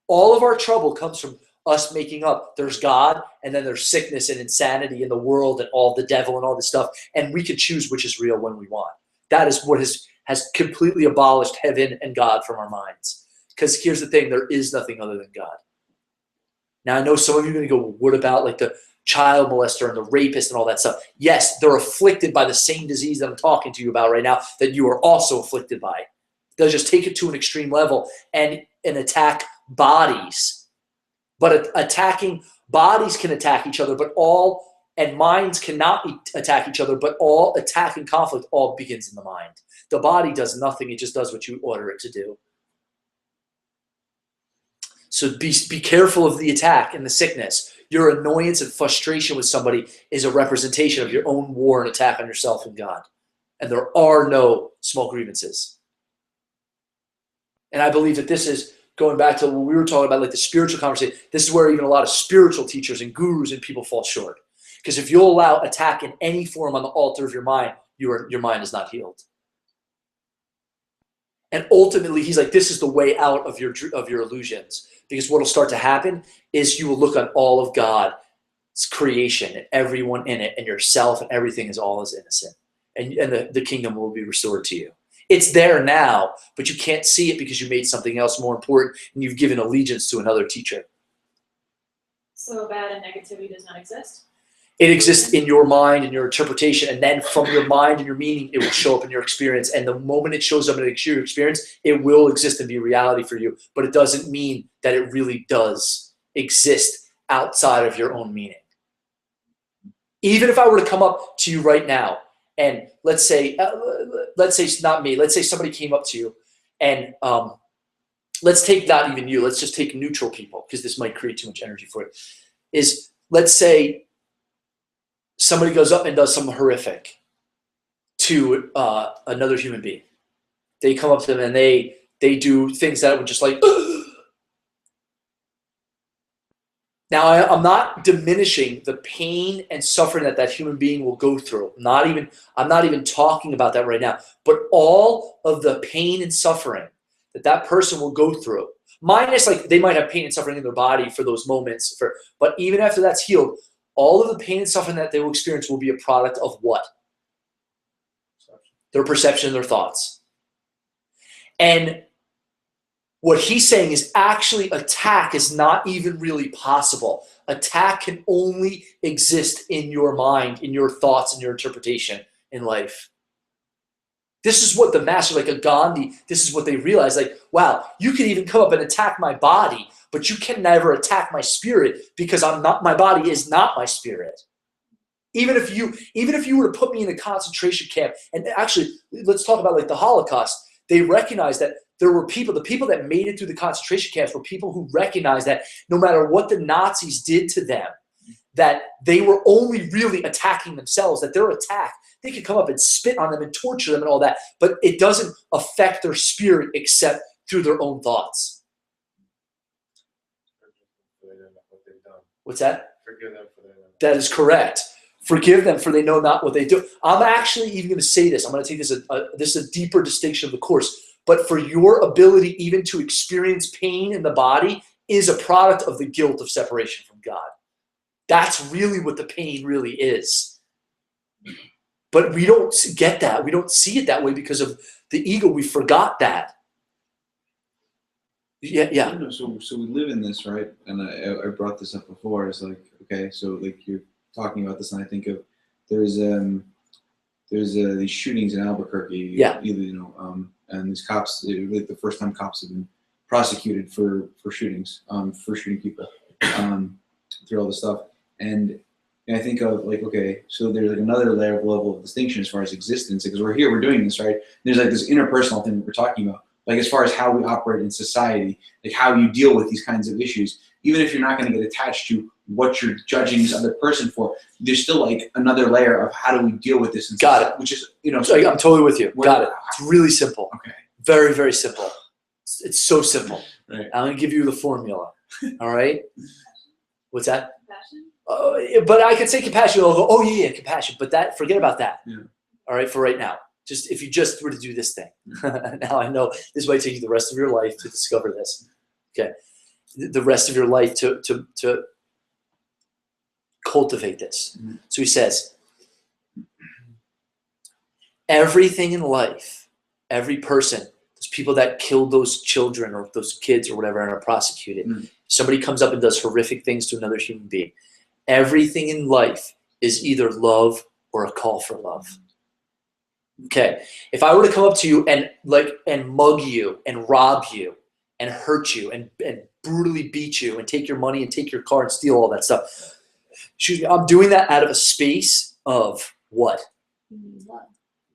Speaker 2: All of our trouble comes from us making up. There's God, and then there's sickness and insanity in the world and all the devil and all this stuff. And we can choose which is real when we want. That is what has completely abolished heaven and God from our minds. Because here's the thing, there is nothing other than God. Now, I know some of you are going to go, well, what about like the child molester and the rapist and all that stuff? Yes, they're afflicted by the same disease that I'm talking to you about right now that you are also afflicted by. They'll just take it to an extreme level and attack bodies. But attacking bodies can attack each other, and minds cannot attack each other, but all attack and conflict all begins in the mind. The body does nothing. It just does what you order it to do. So be careful of the attack and the sickness. Your annoyance and frustration with somebody is a representation of your own war and attack on yourself and God. And there are no small grievances. And I believe that this is going back to what we were talking about, like the spiritual conversation. This is where even a lot of spiritual teachers and gurus and people fall short. Because if you'll allow attack in any form on the altar of your mind, your mind is not healed. And ultimately, he's like, this is the way out of your illusions. Because what will start to happen is you will look on all of God's creation and everyone in it and yourself and everything is all as innocent. And the kingdom will be restored to you. It's there now, but you can't see it because you made something else more important and you've given allegiance to another teacher.
Speaker 1: So bad and negativity does not exist?
Speaker 2: It exists in your mind and your interpretation, and then from your mind and your meaning, it will show up in your experience. And the moment it shows up in your experience, it will exist and be reality for you. But it doesn't mean that it really does exist outside of your own meaning. Even if I were to come up to you right now, and let's say it's not me, let's say somebody came up to you, and let's take not even you, let's just take neutral people, because this might create too much energy for it. Is let's say somebody goes up and does something horrific to another human being. They come up to them and they do things that would just like, ugh. Now I'm not diminishing the pain and suffering that human being will go through. I'm not even talking about that right now. But all of the pain and suffering that person will go through, minus like they might have pain and suffering in their body for those moments, but even after that's healed, all of the pain and suffering that they will experience will be a product of what? Their perception, their thoughts. And what he's saying is actually attack is not even really possible. Attack can only exist in your mind, in your thoughts, and your interpretation in life. This is what the master, like a Gandhi, this is what they realize. Like, wow, you can even come up and attack my body, but you can never attack my spirit because my body is not my spirit. Even if you were to put me in a concentration camp, and actually, let's talk about like the Holocaust. They recognized that there were the people that made it through the concentration camps were people who recognized that no matter what the Nazis did to them, that they were only really attacking themselves, that their attack, they could come up and spit on them and torture them and all that, but it doesn't affect their spirit except through their own thoughts. What's that?
Speaker 6: Forgive them for their
Speaker 2: That is correct. Forgive them for they know not what they do. I'm actually even going to say this. I'm going to take this. This is a deeper distinction of the course. But for your ability even to experience pain in the body is a product of the guilt of separation from God. That's really what the pain really is. But we don't get that. We don't see it that way because of the ego. We forgot that. Yeah.
Speaker 7: No, so we live in this, right? And I brought this up before. It's like, okay, so like you're talking about this, and I think of there's these shootings in Albuquerque.
Speaker 2: Yeah.
Speaker 7: And these cops, like the first time cops have been prosecuted for shootings, for shooting people, through all this stuff. And I think of like, okay, so there's like another level of distinction as far as existence, because we're here, we're doing this, right? There's like this interpersonal thing that we're talking about, like as far as how we operate in society, like how you deal with these kinds of issues. Even if you're not going to get attached to what you're judging this other person for, there's still like another layer of how do we deal with this?
Speaker 2: Got it.
Speaker 7: Which is,
Speaker 2: So I'm totally with you. Got it. It's really simple.
Speaker 7: Okay.
Speaker 2: Very, very simple. It's so simple.
Speaker 7: Right.
Speaker 2: I'm going to give you the formula. All right? What's that?
Speaker 1: Compassion?
Speaker 2: But I could say compassion. I'll go, oh, yeah, compassion. But forget about that.
Speaker 7: Yeah.
Speaker 2: All right, for right now. Just if you just were to do this thing. Now I know this might take you the rest of your life to discover this. Okay. The rest of your life to cultivate this.
Speaker 7: Mm-hmm.
Speaker 2: So he says, everything in life, every person, those people that killed those children or those kids or whatever and are prosecuted, somebody comes up and does horrific things to another human being. Everything in life is either love or a call for love. Okay, if I were to come up to you and mug you and rob you and hurt you and brutally beat you and take your money and take your car and steal all that stuff, excuse me, I'm doing that out of a space of what?
Speaker 5: Love.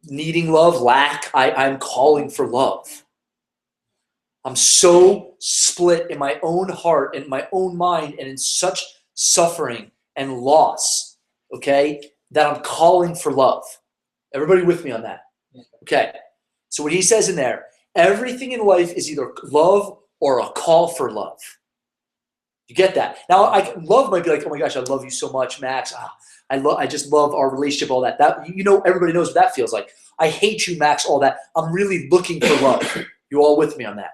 Speaker 2: Needing love, lack. I'm calling for love. I'm so split in my own heart and my own mind and in such suffering and loss, okay, that I'm calling for love. Everybody with me on that? Okay. So what he says in there, everything in life is either love or a call for love. You get that? Now, love might be like, oh my gosh, I love you so much, Max. I just love our relationship, all that. Everybody knows what that feels like. I hate you, Max, all that. I'm really looking for love. You all with me on that?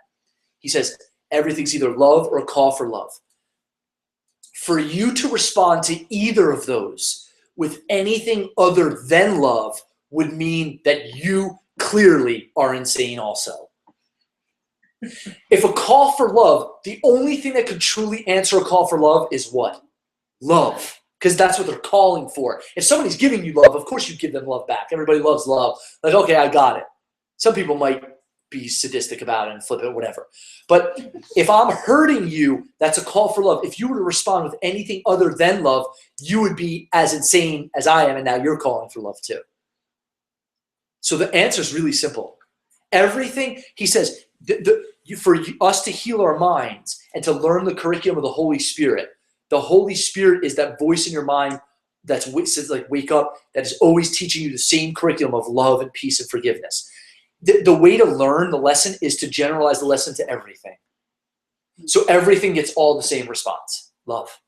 Speaker 2: He says everything's either love or a call for love. For you to respond to either of those with anything other than love would mean that you clearly are insane also. If a call for love, the only thing that could truly answer a call for love is what? Love. Because that's what they're calling for. If somebody's giving you love, of course you give them love back. Everybody loves love. Like, okay, I got it. Some people might be sadistic about it and flip it, whatever. But if I'm hurting you, that's a call for love. If you were to respond with anything other than love, you would be as insane as I am, and now you're calling for love too. So the answer is really simple. Everything, he says, for us to heal our minds and to learn the curriculum of the Holy Spirit, the Holy Spirit is that voice in your mind that says like wake up, that is always teaching you the same curriculum of love and peace and forgiveness. The way to learn the lesson is to generalize the lesson to everything. So everything gets all the same response, love.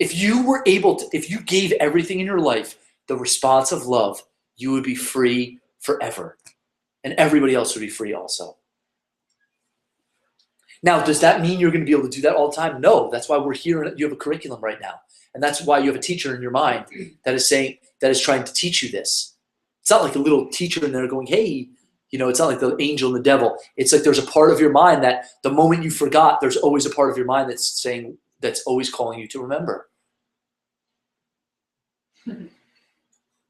Speaker 2: If you were able to, if you gave everything in your life the response of love, you would be free forever. And everybody else would be free also. Now, does that mean you're going to be able to do that all the time? No, that's why we're here. You have a curriculum right now. And that's why you have a teacher in your mind that is saying, that is trying to teach you this. It's not like a little teacher in there going, hey, you know, it's not like the angel and the devil. It's like there's a part of your mind that the moment you forgot, there's always a part of your mind that's saying, that's always calling you to remember. You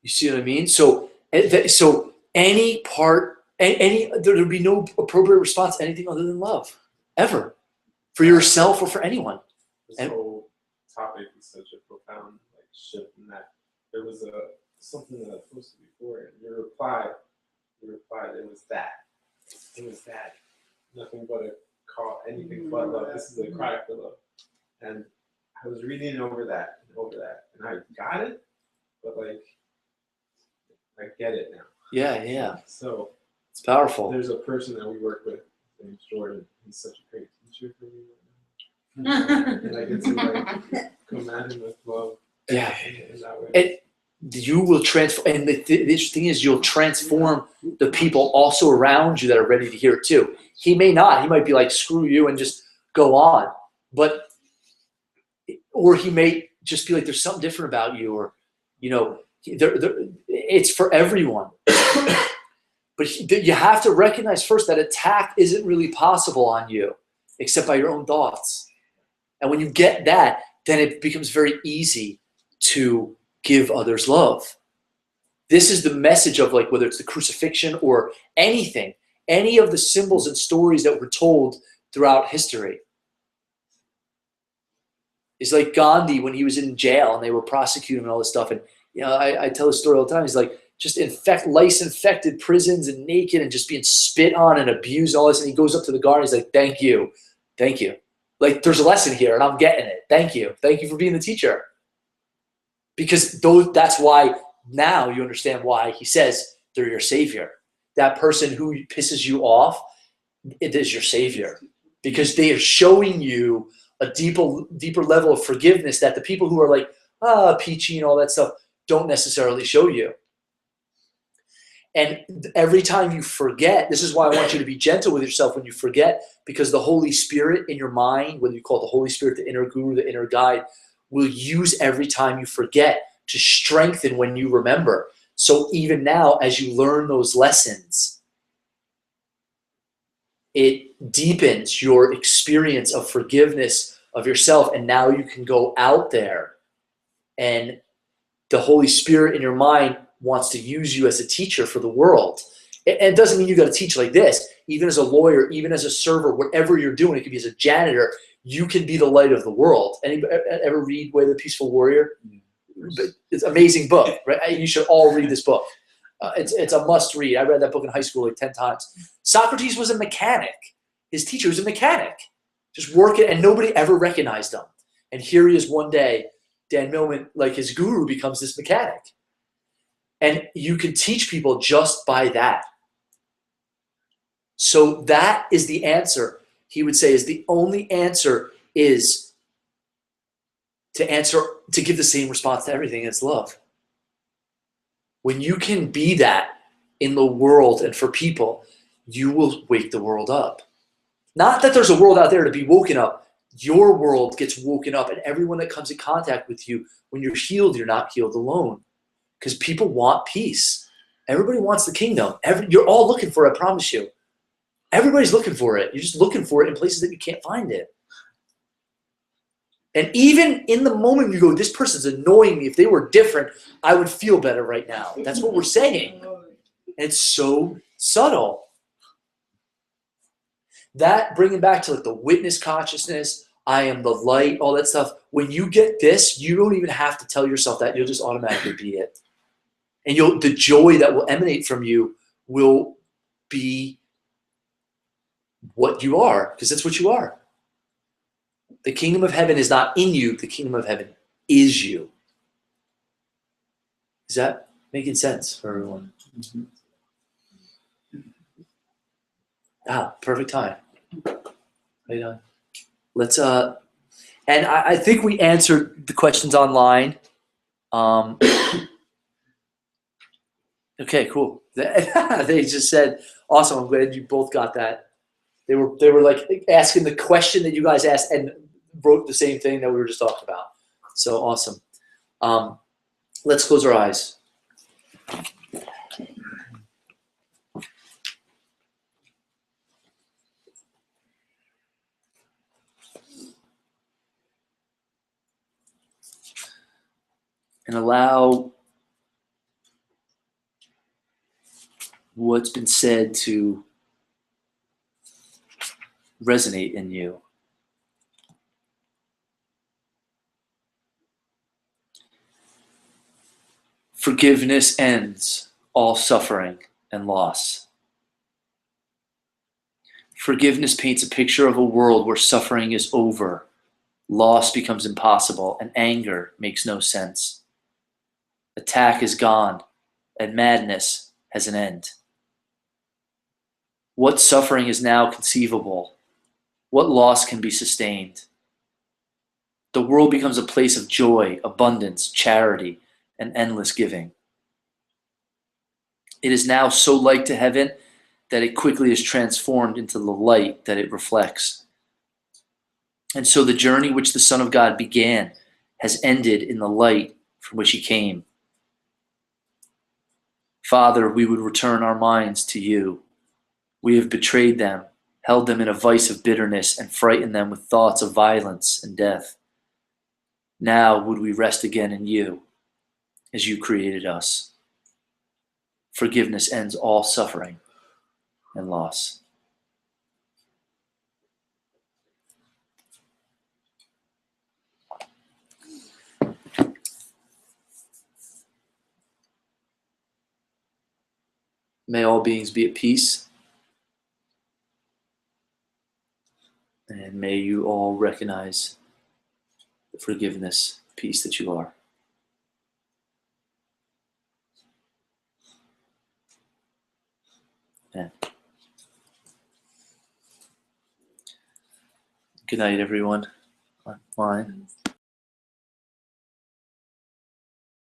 Speaker 2: see what I mean? So any part, there would be no appropriate response to anything other than love, ever, for yourself or for anyone.
Speaker 6: This whole topic is such a profound shift in that there was something that I posted before, and you replied it was that, nothing but a call, anything but love. This is a cry for love, and I was reading over that, and I got it, but I get it now.
Speaker 2: Yeah.
Speaker 6: So
Speaker 2: It's powerful.
Speaker 6: there's a person that we work with, his name's Jordan. He's such a great teacher for me right now. And I get to command him with love.
Speaker 2: Yeah.
Speaker 6: In that way.
Speaker 2: And you will transform, and the interesting thing is you'll transform the people also around you that are ready to hear it too. He may not. He might be like, screw you and just go on. Or he may just be like, there's something different about you, or, you know, it's for everyone. But you have to recognize first that attack isn't really possible on you except by your own thoughts. And when you get that, then it becomes very easy to give others love. This is the message of whether it's the crucifixion or anything, any of the symbols and stories that were told throughout history. It's like Gandhi when he was in jail and they were prosecuting and all this stuff. And I tell this story all the time. He's like, just lice-infected prisons and naked and just being spit on and abused and all this. And he goes up to the guard and he's like, thank you. Like, there's a lesson here and I'm getting it. Thank you for being the teacher. Because that's why now you understand why he says they're your savior. That person who pisses you off, it is your savior. Because they are showing you a deeper level of forgiveness that the people who are like, peachy and all that stuff don't necessarily show you. And every time you forget, this is why I want you to be gentle with yourself when you forget, because the Holy Spirit in your mind, whether you call it the Holy Spirit, the inner guru, the inner guide, will use every time you forget to strengthen when you remember. So even now, as you learn those lessons, it deepens your experience of forgiveness of yourself. And now you can go out there and the Holy Spirit in your mind wants to use you as a teacher for the world. And it doesn't mean you got to teach like this. Even as a lawyer, even as a server, whatever you're doing, it could be as a janitor, you can be the light of the world. Anybody ever read Way of the Peaceful Warrior? It's an amazing book, right? You should all read this book. It's a must read. I read that book in high school 10 times. Socrates was a mechanic. His teacher was a mechanic. Just working, and nobody ever recognized him. And here he is one day, Dan Millman, like his guru, becomes this mechanic. And you can teach people just by that. So that is the answer. He would say is the only answer is to give the same response to everything. It's love. When you can be that in the world and for people, you will wake the world up. Not that there's a world out there to be woken up. Your world gets woken up, and everyone that comes in contact with you, when you're healed, you're not healed alone. Because people want peace. Everybody wants the kingdom. You're all looking for it, I promise you. Everybody's looking for it. You're just looking for it in places that you can't find it. And even in the moment you go, this person's annoying me. If they were different, I would feel better right now. That's what we're saying. It's so subtle. That bringing back to like the witness consciousness, I am the light, all that stuff. When you get this, you don't even have to tell yourself that. You'll just automatically be it. And the joy that will emanate from you will be what you are, because that's what you are. The kingdom of heaven is not in you. The kingdom of heaven is you. Is that making sense for everyone? Perfect time. Right on. Let's and I think we answered the questions online. Okay, cool. They just said, awesome. I'm glad you both got that. They were like asking the question that you guys asked and wrote the same thing that we were just talking about. So awesome. Let's close our eyes. And allow what's been said to resonate in you. Forgiveness ends all suffering and loss. Forgiveness paints a picture of a world where suffering is over, loss becomes impossible, and anger makes no sense. Attack is gone, and madness has an end. What suffering is now conceivable? What loss can be sustained? The world becomes a place of joy, abundance, charity, and endless giving. It is now so like to heaven that it quickly is transformed into the light that it reflects. And so the journey which the Son of God began has ended in the light from which he came. Father, we would return our minds to you. We have betrayed them, held them in a vice of bitterness, and frightened them with thoughts of violence and death. Now would we rest again in you, as you created us. Forgiveness ends all suffering and loss. May all beings be at peace. And may you all recognize the forgiveness, peace that you are. Amen. Good night, everyone online.